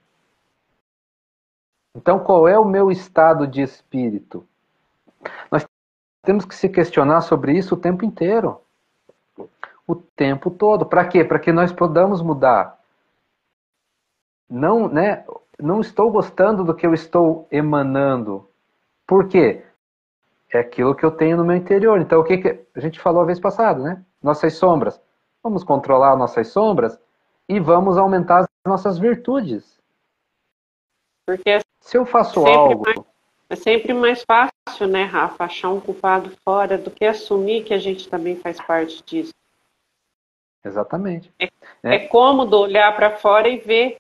Então, qual é o meu estado de espírito? Nós temos que se questionar sobre isso o tempo inteiro. O tempo todo. Para quê? Para que nós podamos mudar. Não, né? Não estou gostando do que eu estou emanando. Por quê? É aquilo que eu tenho no meu interior. Então, o que a gente falou a vez passada, né? Nossas sombras. Vamos controlar nossas sombras e vamos aumentar as nossas virtudes. Porque se eu faço algo... É sempre mais fácil, né, Rafa, achar um culpado fora do que assumir que a gente também faz parte disso. Exatamente. É cômodo olhar para fora e ver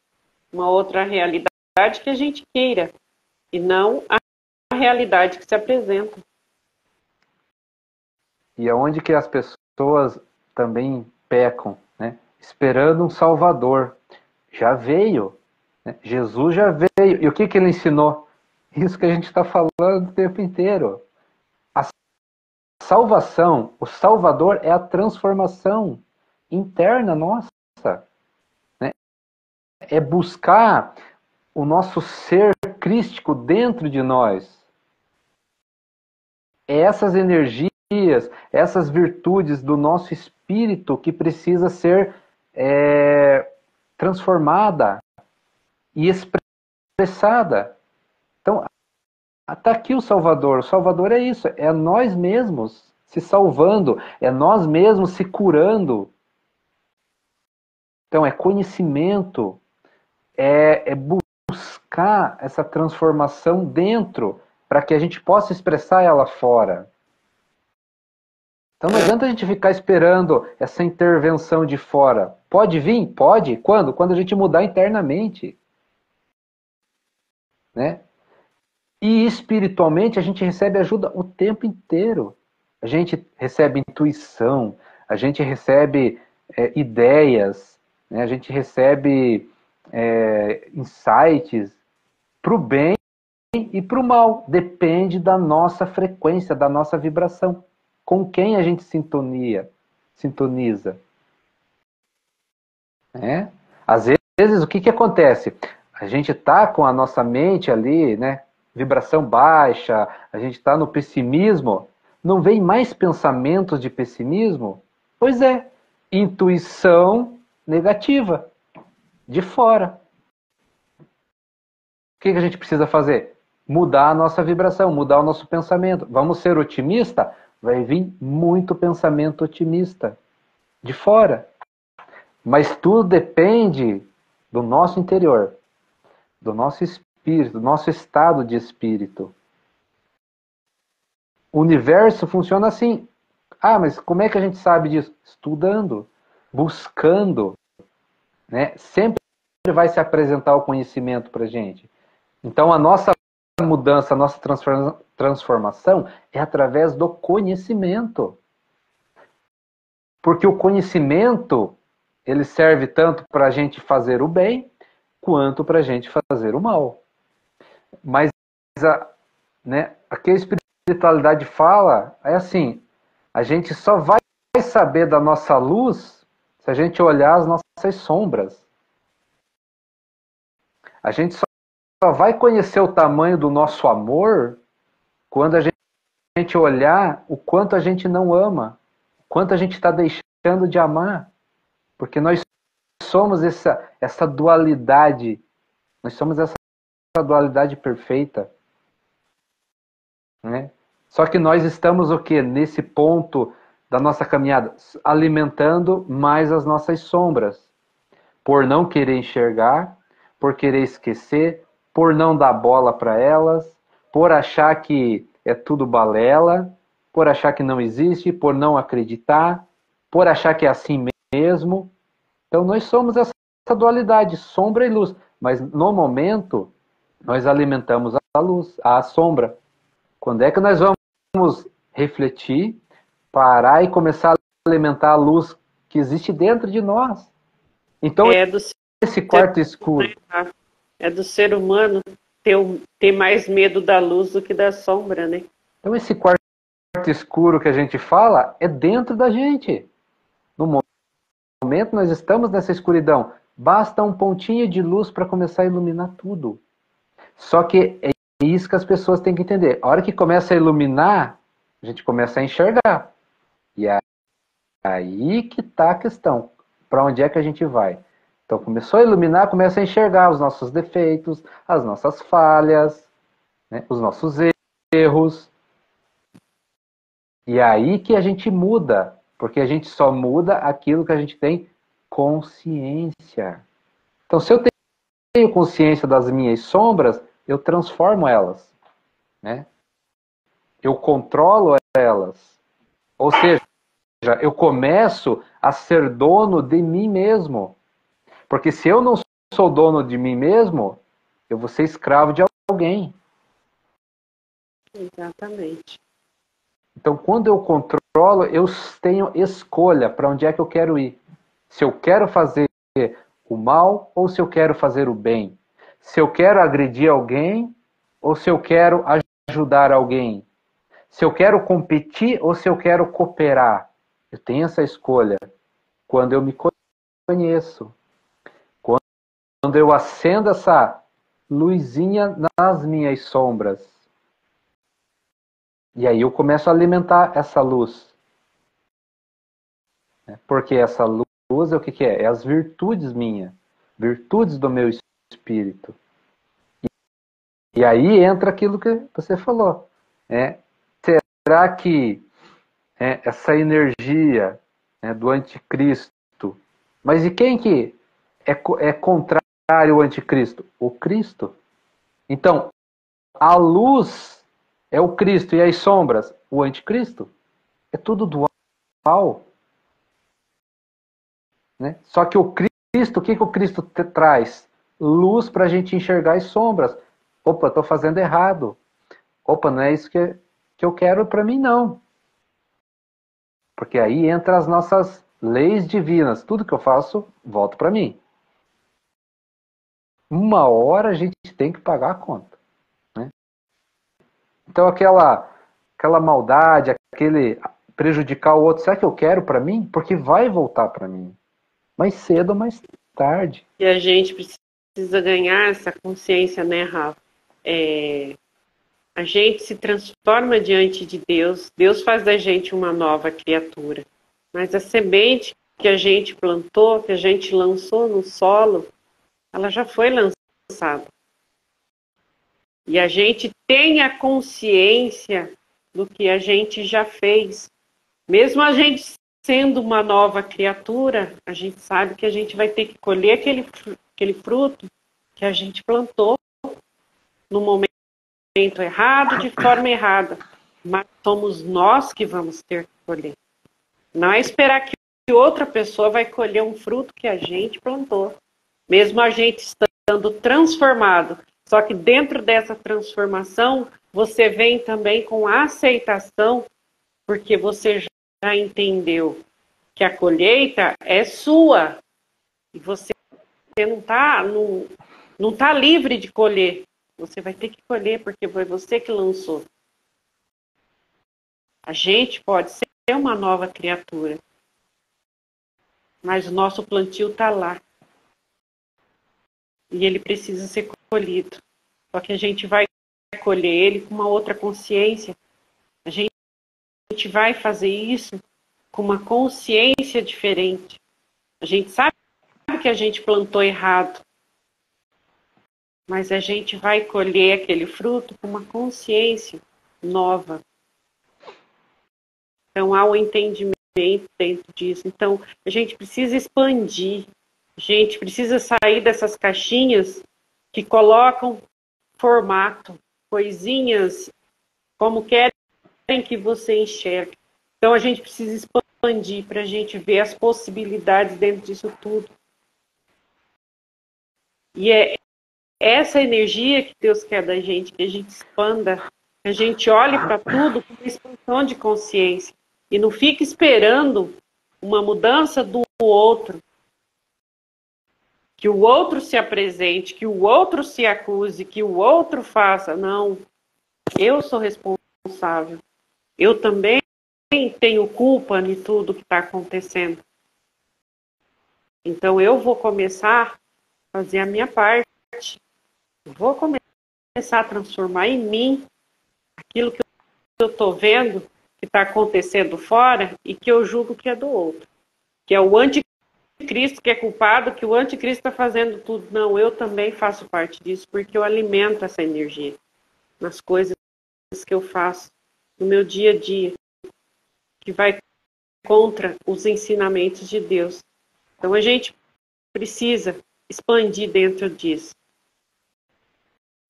uma outra realidade que a gente queira, e não a realidade que se apresenta. E é onde que as pessoas também pecam, né? Esperando um Salvador. Já veio. Né? Jesus já veio. E o que ele ensinou? Isso que a gente está falando o tempo inteiro. A salvação, o Salvador é a transformação interna nossa. Né? É buscar o nosso ser crístico dentro de nós. É essas energias, essas virtudes do nosso espírito que precisa ser transformada e expressada. Então, está aqui o Salvador. O Salvador é isso, é nós mesmos se salvando, é nós mesmos se curando. Então, é conhecimento, é buscar essa transformação dentro, para que a gente possa expressar ela fora. Então não adianta a gente ficar esperando essa intervenção de fora. Pode vir? Pode. Quando? Quando a gente mudar internamente. Né? E espiritualmente a gente recebe ajuda o tempo inteiro. A gente recebe intuição, a gente recebe ideias, né? A gente recebe insights para o bem e para o mal. Depende da nossa frequência, da nossa vibração. Com quem a gente sintoniza. Né? Às vezes, o que acontece? A gente está com a nossa mente ali, né? Vibração baixa, a gente está no pessimismo. Não vem mais pensamentos de pessimismo? Pois é, intuição negativa, de fora. O que a gente precisa fazer? Mudar a nossa vibração, mudar o nosso pensamento. Vamos ser otimista? Vai vir muito pensamento otimista de fora. Mas tudo depende do nosso interior, do nosso espírito, do nosso estado de espírito. O universo funciona assim. Ah, mas como é que a gente sabe disso? Estudando, buscando, né? Sempre vai se apresentar o conhecimento para a gente. Então a nossa mudança, a nossa transformação é através do conhecimento. Porque o conhecimento, ele serve tanto para a gente fazer o bem, quanto para a gente fazer o mal. Mas a que a espiritualidade fala é assim, a gente só vai saber da nossa luz se a gente olhar as nossas sombras. A gente só vai conhecer o tamanho do nosso amor quando a gente olhar o quanto a gente não ama, o quanto a gente está deixando de amar. Porque nós somos essa dualidade, nós somos essa dualidade perfeita. Né? Só que nós estamos o quê? Nesse ponto da nossa caminhada, alimentando mais as nossas sombras. Por não querer enxergar, por querer esquecer, por não dar bola para elas, por achar que é tudo balela, por achar que não existe, por não acreditar, por achar que é assim mesmo. Então nós somos essa dualidade, sombra e luz. Mas no momento, nós alimentamos a luz, a sombra. Quando é que nós vamos refletir, parar e começar a alimentar a luz que existe dentro de nós? Então, esse quarto escuro... É do ser humano ter mais medo da luz do que da sombra, né? Então, esse quarto escuro que a gente fala é dentro da gente. No momento, nós estamos nessa escuridão. Basta um pontinho de luz para começar a iluminar tudo. Só que é isso que as pessoas têm que entender. A hora que começa a iluminar, a gente começa a enxergar. E é aí que está a questão. Para onde é que a gente vai? Então começou a iluminar, começa a enxergar os nossos defeitos, as nossas falhas, né, os nossos erros. E é aí que a gente muda. Porque a gente só muda aquilo que a gente tem consciência. Então se eu tenho consciência das minhas sombras, eu transformo elas, né? Eu controlo elas. Ou seja, eu começo a ser dono de mim mesmo. Porque se eu não sou dono de mim mesmo, eu vou ser escravo de alguém. Exatamente. Então, quando eu controlo, eu tenho escolha para onde é que eu quero ir. Se eu quero fazer o mal ou se eu quero fazer o bem. Se eu quero agredir alguém ou se eu quero ajudar alguém. Se eu quero competir ou se eu quero cooperar. Eu tenho essa escolha quando eu me conheço. Quando eu acendo essa luzinha nas minhas sombras. E aí eu começo a alimentar essa luz. Porque essa luz é o que é? É as virtudes minhas. Virtudes do meu espírito. E aí entra aquilo que você falou. Será que essa energia do anticristo... Mas e quem que é contrário ao anticristo? O Cristo. Então, a luz é o Cristo e as sombras, o anticristo. É tudo dual. Né? Só que o Cristo, o que o Cristo traz? Luz para a gente enxergar as sombras. Opa, estou fazendo errado. Opa, não é isso que eu quero para mim, não. Porque aí entra as nossas leis divinas, tudo que eu faço, volta para mim. Uma hora a gente tem que pagar a conta, né? Então aquela maldade, aquele prejudicar o outro, será que eu quero para mim? Porque vai voltar para mim. Mais cedo ou mais tarde. E a gente precisa ganhar essa consciência, né, Rafa? A gente se transforma diante de Deus, Deus faz da gente uma nova criatura. Mas a semente que a gente plantou, que a gente lançou no solo, ela já foi lançada. E a gente tem a consciência do que a gente já fez. Mesmo a gente sendo uma nova criatura, a gente sabe que a gente vai ter que colher aquele fruto que a gente plantou no momento errado, de forma errada. Mas somos nós que vamos ter que colher. Não é esperar que outra pessoa vai colher um fruto que a gente plantou. Mesmo a gente estando transformado. Só que dentro dessa transformação, você vem também com a aceitação, porque você já entendeu que a colheita é sua. E você não tá livre de colher. Você vai ter que colher, porque foi você que lançou. A gente pode ser uma nova criatura, mas o nosso plantio está lá. E ele precisa ser colhido. Só que a gente vai colher ele com uma outra consciência. A gente vai fazer isso com uma consciência diferente. A gente sabe que a gente plantou errado, mas a gente vai colher aquele fruto com uma consciência nova. Então há um entendimento dentro disso. Então a gente precisa expandir. A gente precisa sair dessas caixinhas que colocam formato, coisinhas como querem que você enxergue. Então a gente precisa expandir para a gente ver as possibilidades dentro disso tudo. E é essa energia que Deus quer da gente, que a gente expanda, que a gente olhe para tudo com uma expansão de consciência e não fique esperando uma mudança do outro. Que o outro se apresente, que o outro se acuse, que o outro faça. Não, eu sou responsável. Eu também tenho culpa de tudo que está acontecendo. Então eu vou começar a fazer a minha parte. Eu vou começar a transformar em mim aquilo que eu estou vendo que está acontecendo fora e que eu julgo que é do outro. Que é o anticristo que é culpado, que o anticristo está fazendo tudo. Não, eu também faço parte disso, porque eu alimento essa energia nas coisas que eu faço no meu dia a dia, que vai contra os ensinamentos de Deus. Então a gente precisa expandir dentro disso.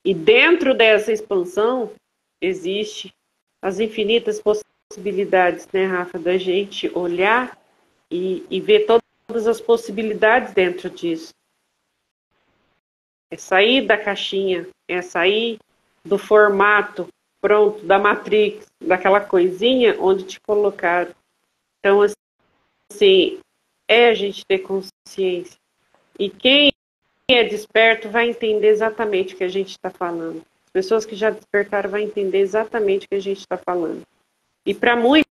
E dentro dessa expansão existe as infinitas possibilidades, né, Rafa, da gente olhar e ver todas as possibilidades dentro disso. É sair da caixinha, é sair do formato pronto, da Matrix, daquela coisinha onde te colocaram. Então, assim, é a gente ter consciência. E quem é desperto vai entender exatamente o que a gente está falando. As pessoas que já despertaram vão entender exatamente o que a gente está falando. E para muitos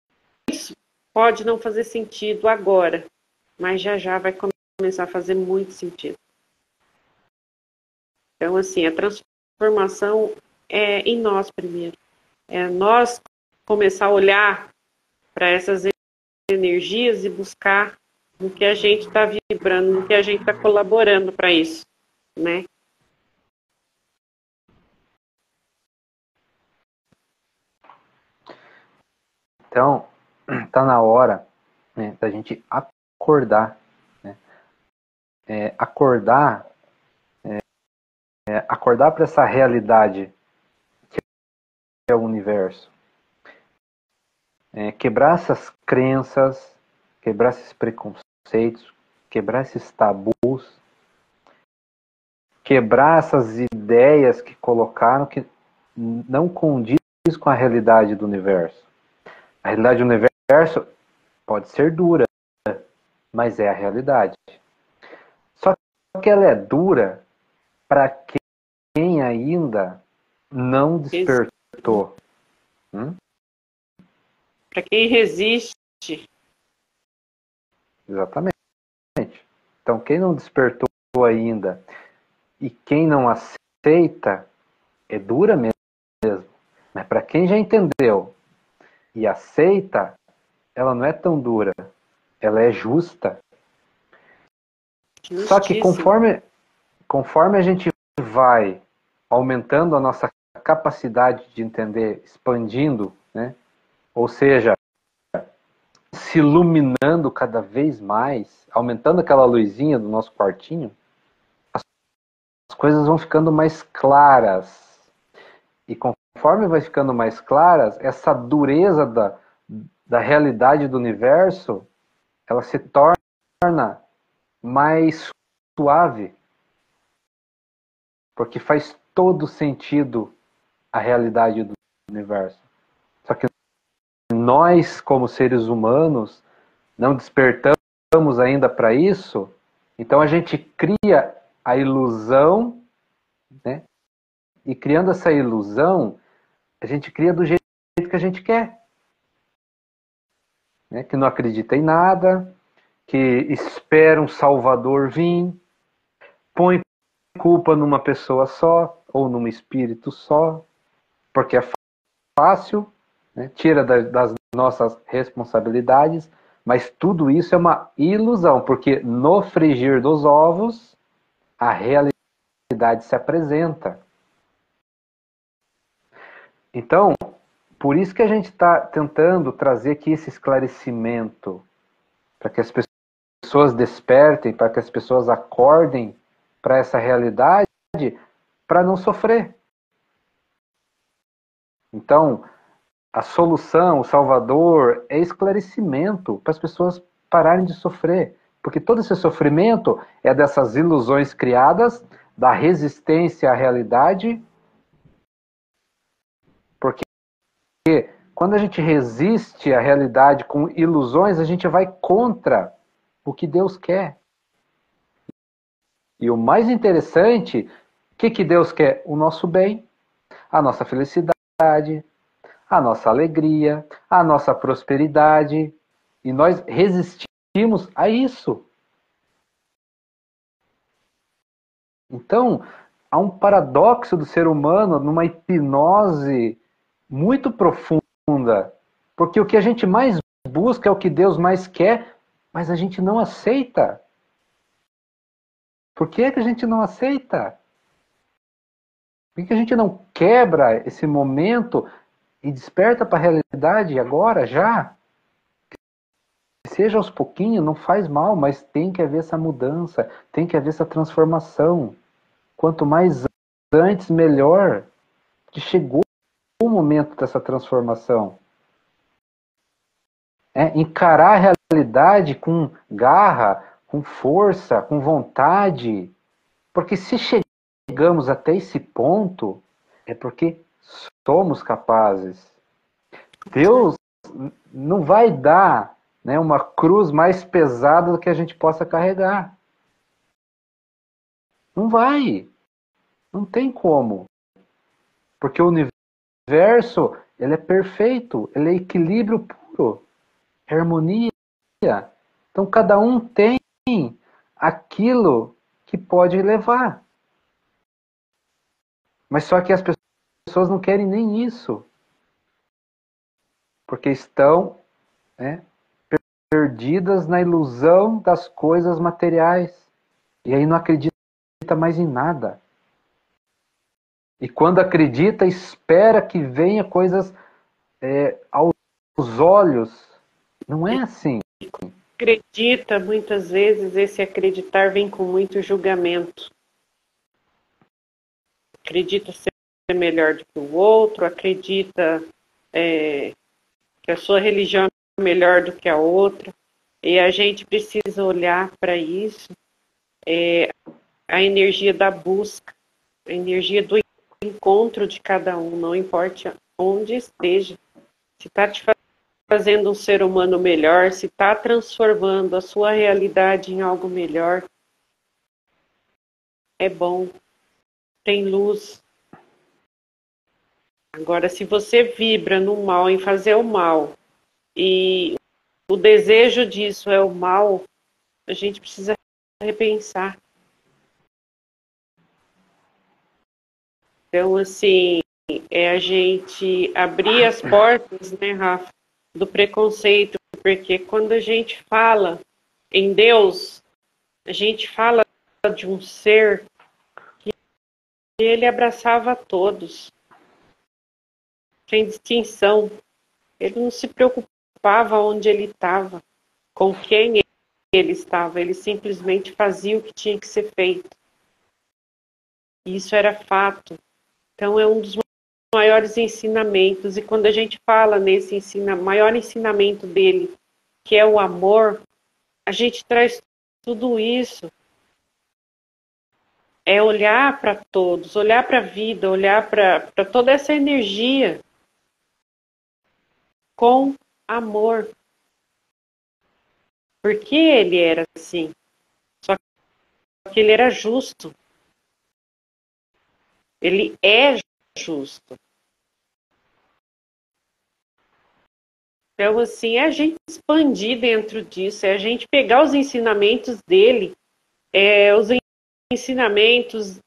pode não fazer sentido agora, mas já vai começar a fazer muito sentido. Então, assim, a transformação é em nós primeiro. É nós começar a olhar para essas energias e buscar no que a gente está vibrando, no que a gente está colaborando para isso, né? Então, está na hora, né, da gente acordar. Né? Acordar para essa realidade que é o universo. Quebrar essas crenças, quebrar esses preconceitos, quebrar esses tabus, quebrar essas ideias que colocaram que não condiz com a realidade do universo. A realidade do universo pode ser dura, mas é a realidade. Só que ela é dura para quem ainda não despertou. Para quem resiste. Exatamente. Então, quem não despertou ainda e quem não aceita, é dura mesmo. Mas para quem já entendeu e aceita, ela não é tão dura. Ela é justa. Só que conforme a gente vai aumentando a nossa capacidade de entender, expandindo, né? Ou seja, se iluminando cada vez mais, aumentando aquela luzinha do nosso quartinho, as coisas vão ficando mais claras. E conforme vai ficando mais claras, essa dureza da realidade do universo, ela se torna mais suave. Porque faz todo sentido a realidade do universo. Só que nós, como seres humanos, não despertamos ainda para isso, então a gente cria a ilusão, né? E criando essa ilusão, a gente cria do jeito que a gente quer. Né? Que não acredita em nada, que espera um salvador vir, põe culpa numa pessoa só, ou num espírito só, porque é fácil, né? Tira das nossas responsabilidades, mas tudo isso é uma ilusão, porque no frigir dos ovos, a realidade se apresenta. Então, por isso que a gente está tentando trazer aqui esse esclarecimento, para que as pessoas despertem, para que as pessoas acordem para essa realidade, para não sofrer. Então, a solução, o salvador, é esclarecimento para as pessoas pararem de sofrer. Porque todo esse sofrimento é dessas ilusões criadas, da resistência à realidade. Porque quando a gente resiste à realidade com ilusões, a gente vai contra o que Deus quer. E o mais interessante, o que Deus quer? O nosso bem, a nossa felicidade, a nossa alegria, a nossa prosperidade. E nós resistimos a isso. Então, há um paradoxo do ser humano numa hipnose muito profunda. Porque o que a gente mais busca é o que Deus mais quer, mas a gente não aceita. Por que a gente não aceita? Por que a gente não quebra esse momento e desperta para a realidade agora, já? Seja aos pouquinhos, não faz mal, mas tem que haver essa mudança, tem que haver essa transformação. Quanto mais antes, melhor. Que chegou o momento dessa transformação. Encarar a realidade com garra, com força, com vontade. Porque se chegamos até esse ponto, é porque somos capazes. Deus não vai dar, né, uma cruz mais pesada do que a gente possa carregar. Não vai. Não tem como. Porque o universo, ele é perfeito, ele é equilíbrio puro, é harmonia. Então cada um tem aquilo que pode levar. Mas só que as pessoas não querem nem isso. Porque estão, né, perdidas na ilusão das coisas materiais. E aí não acredita mais em nada. E quando acredita, espera que venha coisas aos olhos. Não é assim. Acredita, muitas vezes, esse acreditar vem com muito julgamento. Acredita ser melhor do que o outro, acredita que a sua religião é melhor do que a outra. E a gente precisa olhar para isso, a energia da busca, a energia do encontro de cada um, não importa onde esteja. Se está te fazendo um ser humano melhor, se está transformando a sua realidade em algo melhor, é bom, tem luz. Agora, se você vibra no mal, em fazer o mal, e o desejo disso é o mal, a gente precisa repensar. Então, assim, é a gente abrir as portas, né, Rafa, do preconceito, porque quando a gente fala em Deus, a gente fala de um ser que ele abraçava a todos, sem distinção. Ele não se preocupava onde ele estava, com quem ele estava, ele simplesmente fazia o que tinha que ser feito. E isso era fato. Então é um dos maiores ensinamentos. E quando a gente fala nesse maior ensinamento dele, que é o amor, a gente traz tudo isso. É olhar para todos, olhar para a vida, olhar para toda essa energia com amor. Porque ele era assim. Só que ele era justo. Ele é justo. Então, assim, é a gente expandir dentro disso, é a gente pegar os ensinamentos dele, os ensinamentos,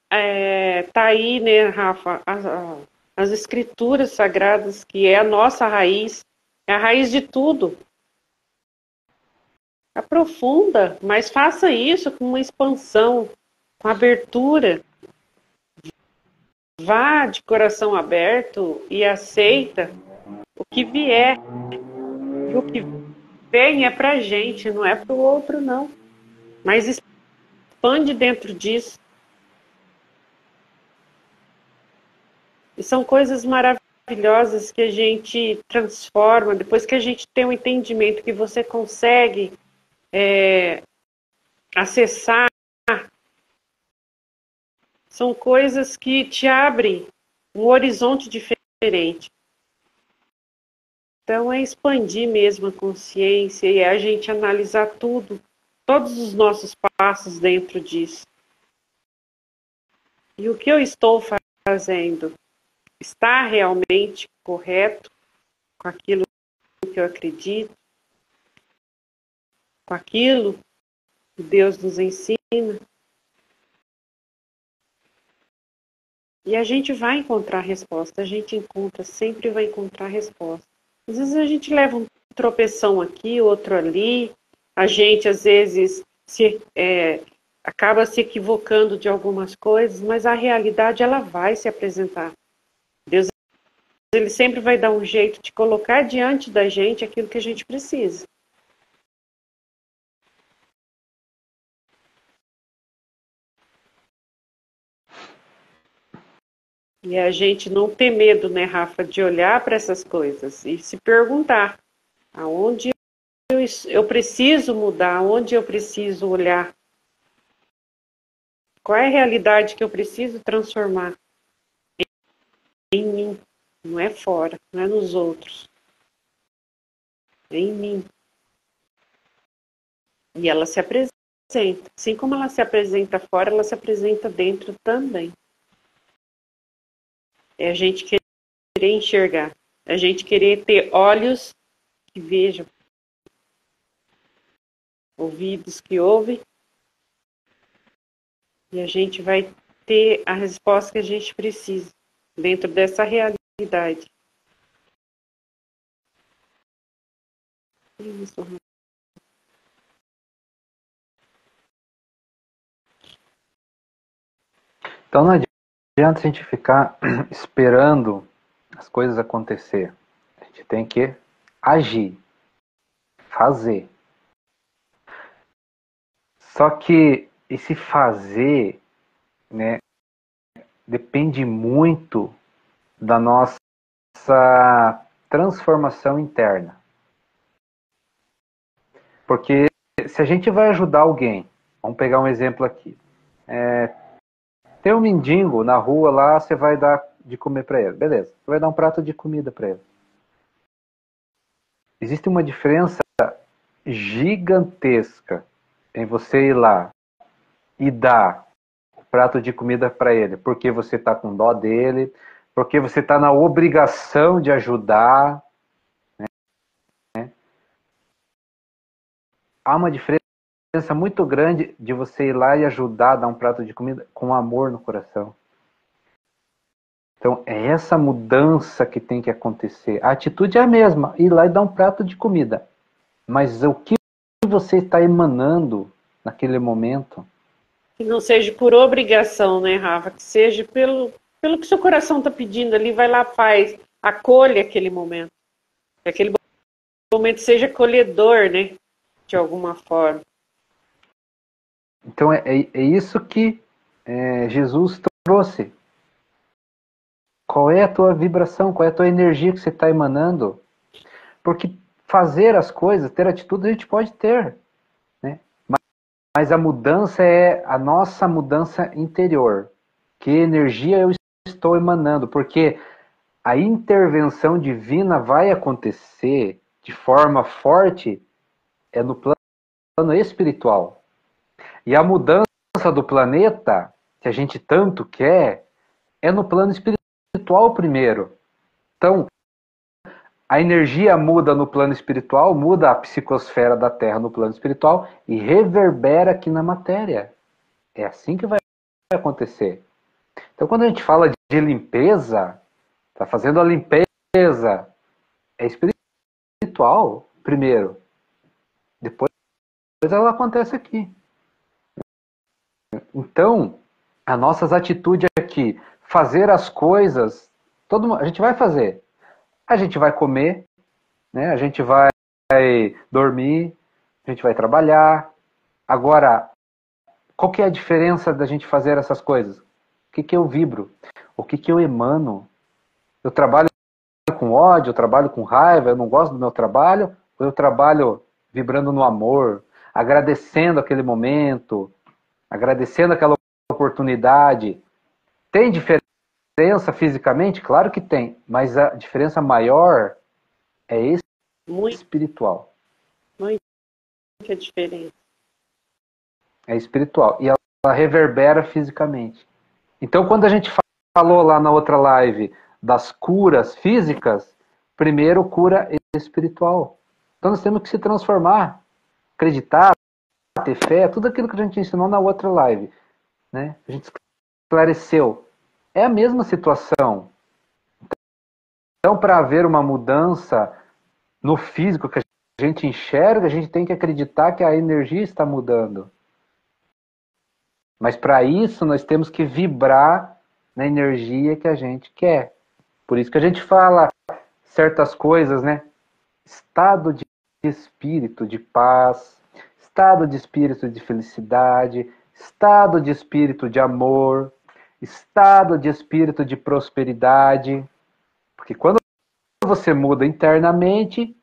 tá aí, né, Rafa, as escrituras sagradas, que é a nossa raiz, é a raiz de tudo. Aprofunda, mas faça isso com uma expansão, com abertura. Vá de coração aberto e aceita o que vier. E o que vem é pra gente, não é pro outro, não. Mas expande dentro disso. E são coisas maravilhosas que a gente transforma, depois que a gente tem um entendimento que você consegue acessar, são coisas que te abrem um horizonte diferente. Então é expandir mesmo a consciência e é a gente analisar tudo, todos os nossos passos dentro disso. E o que eu estou fazendo está realmente correto com aquilo que eu acredito, com aquilo que Deus nos ensina? E a gente vai encontrar resposta, a gente encontra, sempre vai encontrar resposta. Às vezes a gente leva um tropeção aqui, outro ali, a gente às vezes acaba se equivocando de algumas coisas, mas a realidade ela vai se apresentar. Deus ele sempre vai dar um jeito de colocar diante da gente aquilo que a gente precisa. E a gente não ter medo, né, Rafa, de olhar para essas coisas e se perguntar aonde eu preciso mudar, aonde eu preciso olhar. Qual é a realidade que eu preciso transformar em mim? Não é fora, não é nos outros. É em mim. E ela se apresenta. Assim como ela se apresenta fora, ela se apresenta dentro também. É a gente querer enxergar. É a gente querer ter olhos que vejam, ouvidos que ouvem. E a gente vai ter a resposta que a gente precisa dentro dessa realidade. Isso. Então não adianta a gente ficar esperando as coisas acontecer. A gente tem que agir, fazer. Só que esse fazer, né, depende muito da nossa transformação interna. Porque se a gente vai ajudar alguém, vamos pegar um exemplo aqui. Tem um mendigo na rua lá, você vai dar de comer para ele. Beleza, você vai dar um prato de comida para ele. existe uma diferença gigantesca em você ir lá e dar o prato de comida para ele, porque você está com dó dele, porque você está na obrigação de ajudar, né? Há uma diferença muito grande de você ir lá e ajudar, dar um prato de comida com amor no coração. Então, é essa mudança que tem que acontecer. A atitude é a mesma, ir lá e dar um prato de comida. Mas o que você está emanando naquele momento? Que não seja por obrigação, né, Rafa? Que seja pelo que seu coração está pedindo ali, vai lá, faz, acolha aquele momento. Que aquele momento seja acolhedor, né? De alguma forma. Então, é isso que Jesus trouxe. Qual é a tua vibração? Qual é a tua energia que você está emanando? Porque fazer as coisas, ter atitude, a gente pode ter, né? Mas a mudança é a nossa mudança interior. Que energia eu estou emanando? Porque a intervenção divina vai acontecer de forma forte no plano espiritual. E a mudança do planeta, que a gente tanto quer, é no plano espiritual primeiro. Então, a energia muda no plano espiritual, muda a psicosfera da Terra no plano espiritual e reverbera aqui na matéria. É assim que vai acontecer. Então, quando a gente fala de limpeza, está fazendo a limpeza, é espiritual primeiro. Depois ela acontece aqui. Então, as nossas atitudes aqui, fazer as coisas, a gente vai fazer. A gente vai comer, né? A gente vai dormir, a gente vai trabalhar. Agora, qual que é a diferença da gente fazer essas coisas? O que eu vibro? O que eu emano? Eu trabalho com ódio, eu trabalho com raiva, eu não gosto do meu trabalho, ou eu trabalho vibrando no amor, agradecendo aquele momento, agradecendo aquela oportunidade. Tem diferença fisicamente? Claro que tem, mas a diferença maior é espiritual. Muita diferença. É espiritual. E ela reverbera fisicamente. Então, quando a gente falou lá na outra live das curas físicas, primeiro cura espiritual. Então, nós temos que se transformar, acreditar, ter fé, tudo aquilo que a gente ensinou na outra live, né? A gente esclareceu. É a mesma situação. Então, para haver uma mudança no físico que a gente enxerga, a gente tem que acreditar que a energia está mudando. Mas para isso nós temos que vibrar na energia que a gente quer. Por isso que a gente fala certas coisas, né? Estado de espírito de paz, estado de espírito de felicidade, estado de espírito de amor, estado de espírito de prosperidade. Porque quando você muda internamente,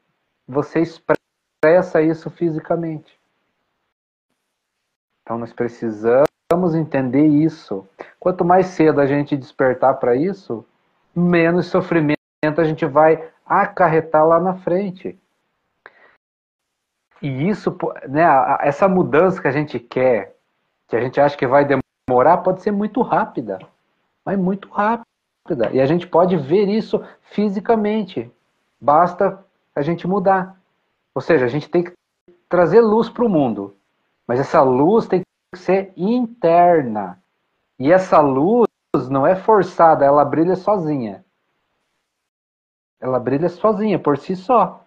você expressa isso fisicamente. Então nós precisamos entender isso. Quanto mais cedo a gente despertar para isso, menos sofrimento a gente vai acarretar lá na frente. E isso, né, essa mudança que a gente quer, que a gente acha que vai demorar, pode ser muito rápida. Mas muito rápida. E a gente pode ver isso fisicamente. Basta a gente mudar. Ou seja, a gente tem que trazer luz para o mundo. Mas essa luz tem que ser interna. E essa luz não é forçada, ela brilha sozinha. Ela brilha sozinha, por si só.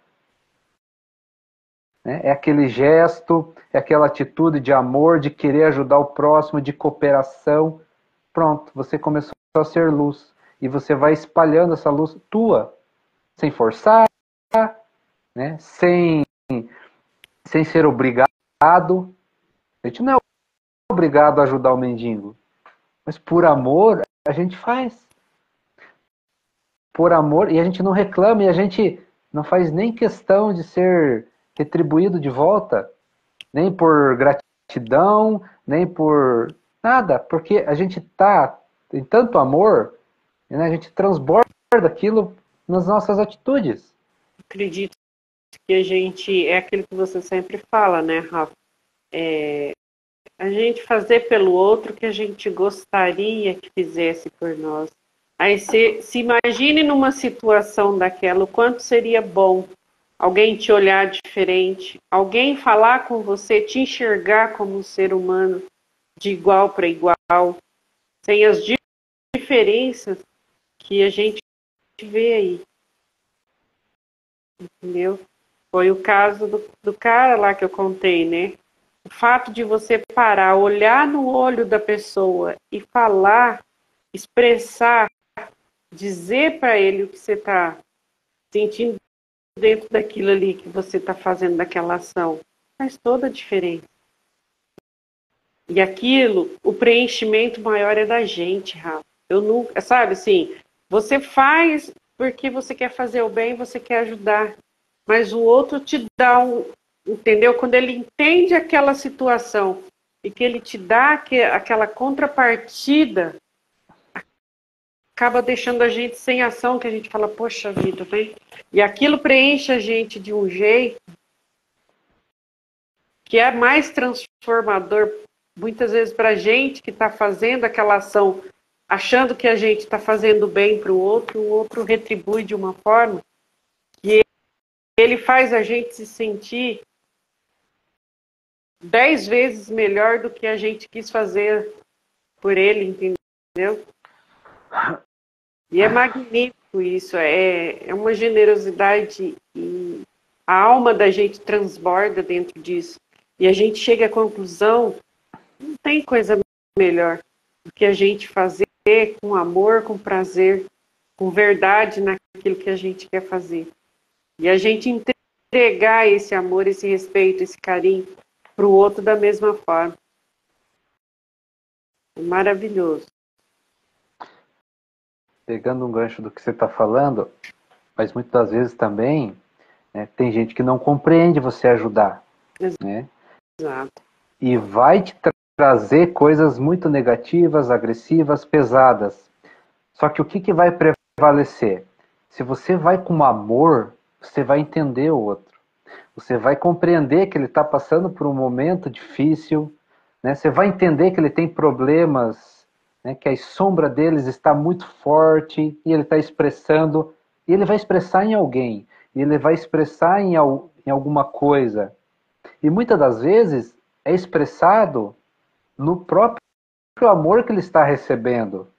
É aquele gesto, é aquela atitude de amor, de querer ajudar o próximo, de cooperação. Pronto, você começou a ser luz. E você vai espalhando essa luz tua, sem forçar, né? sem ser obrigado. A gente não é obrigado a ajudar o mendigo. Mas por amor, a gente faz. Por amor, e a gente não reclama, e a gente não faz nem questão de ser retribuído de volta, nem por gratidão, nem por nada, porque a gente está em tanto amor, né, a gente transborda aquilo nas nossas atitudes. Acredito que a gente, é aquilo que você sempre fala, né, Rafa? A gente fazer pelo outro o que a gente gostaria que fizesse por nós. Aí se imagine numa situação daquela, o quanto seria bom alguém te olhar diferente, alguém falar com você, te enxergar como um ser humano de igual para igual, sem as diferenças que a gente vê aí, entendeu? Foi o caso do cara lá que eu contei, né? O fato de você parar, olhar no olho da pessoa e falar, expressar, dizer para ele o que você está sentindo dentro daquilo ali que você está fazendo, daquela ação, faz toda a diferença. E aquilo, o preenchimento maior é da gente, Rafa. Eu nunca, sabe assim, você faz porque você quer fazer o bem, você quer ajudar, mas o outro te dá entendeu? Quando ele entende aquela situação e que ele te dá aquela contrapartida, acaba deixando a gente sem ação, que a gente fala, poxa vida, né? E aquilo preenche a gente de um jeito que é mais transformador, muitas vezes, para a gente que está fazendo aquela ação, achando que a gente está fazendo bem para o outro retribui de uma forma que ele faz a gente se sentir 10 vezes melhor do que a gente quis fazer por ele, entendeu? E é magnífico isso, é uma generosidade e a alma da gente transborda dentro disso. E a gente chega à conclusão, não tem coisa melhor do que a gente fazer com amor, com prazer, com verdade naquilo que a gente quer fazer. E a gente entregar esse amor, esse respeito, esse carinho para o outro da mesma forma. É maravilhoso. Pegando um gancho do que você está falando, mas muitas das vezes também, né, tem gente que não compreende você ajudar, né? Exato. E vai te trazer coisas muito negativas, agressivas, pesadas. Só que o que vai prevalecer? Se você vai com amor, você vai entender o outro. Você vai compreender que ele está passando por um momento difícil, né? Você vai entender que ele tem problemas, né? Que a sombra deles está muito forte e ele está expressando, e ele vai expressar em alguém, e ele vai expressar em alguma coisa. E muitas das vezes é expressado no próprio amor que ele está recebendo.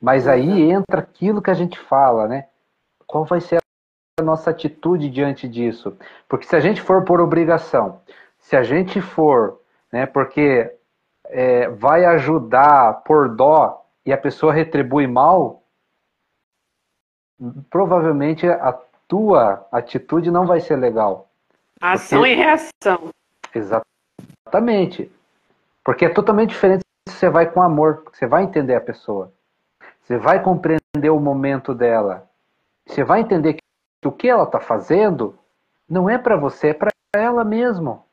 Mas aí entra aquilo que a gente fala, né? Qual vai ser a nossa atitude diante disso? Porque se a gente for por obrigação, se a gente for, né, porque vai ajudar por dó e a pessoa retribui mal, provavelmente a tua atitude não vai ser legal. Ação e reação. Exatamente. Porque é totalmente diferente se você vai com amor, porque você vai entender a pessoa. Você vai compreender o momento dela. Você vai entender que o que ela está fazendo não é para você, é para ela mesmo.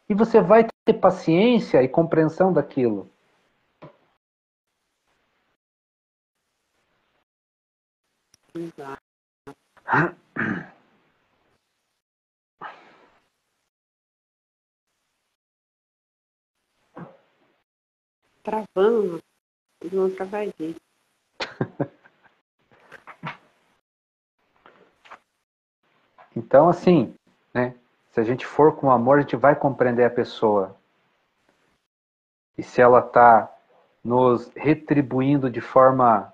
E você vai ter paciência e compreensão daquilo. Exato. Travando, não travadinho. Então, assim, né? Se a gente for com amor, a gente vai compreender a pessoa. E se ela está nos retribuindo de forma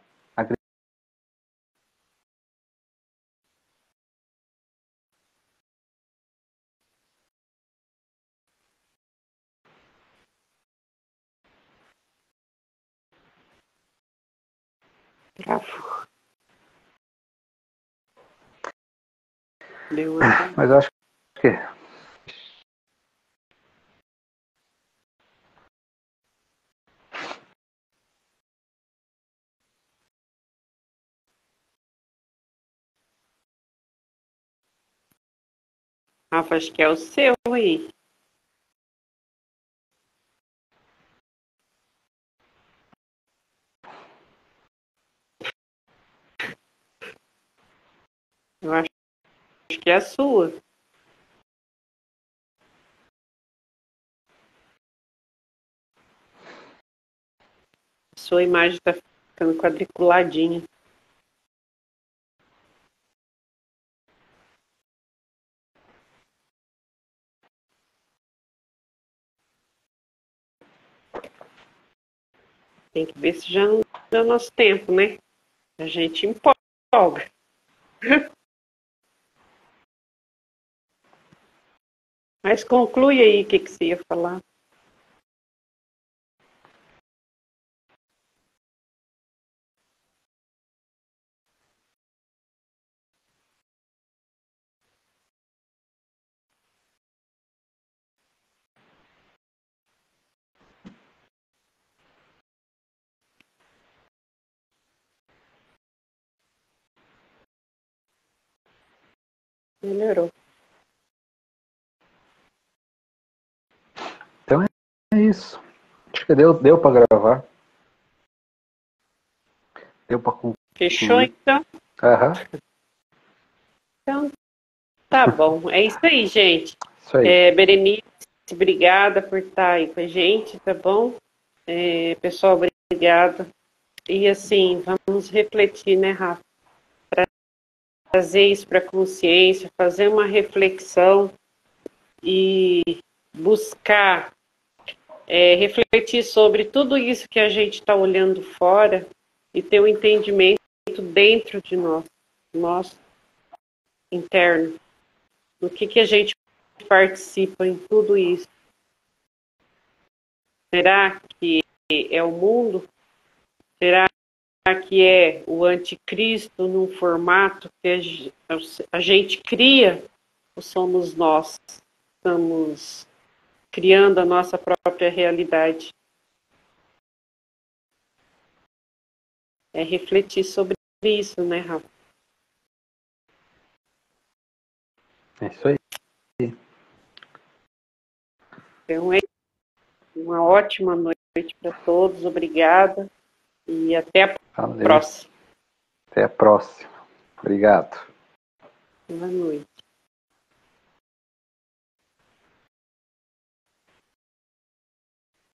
Travou. Deu outra. Mas eu acho que Rafa, acho que é o seu aí. Eu acho é a sua. Sua imagem está ficando quadriculadinha. Tem que ver se já não deu nosso tempo, né? A gente empolga. Mas conclui aí o que você ia falar. Melhorou. Então é isso. Acho que deu para gravar. Deu para concluir. Fechou, então? Aham. Então, tá bom. É isso aí, gente. Isso aí. Berenice, obrigada por estar aí com a gente, tá bom? Pessoal, obrigada. E assim, vamos refletir, né, Rafa? Trazer isso para a consciência, fazer uma reflexão e buscar refletir sobre tudo isso que a gente está olhando fora e ter um entendimento dentro de nós, nosso interno, do que a gente participa em tudo isso. Será que é o mundo? Será que é o anticristo num formato que a gente cria? Ou somos nós? Estamos criando a nossa própria realidade. É refletir sobre isso, né, Rafa? É isso aí. Então é uma ótima noite para todos, obrigada e até a Valeu. próxima. Até a próxima. Obrigado. Boa noite.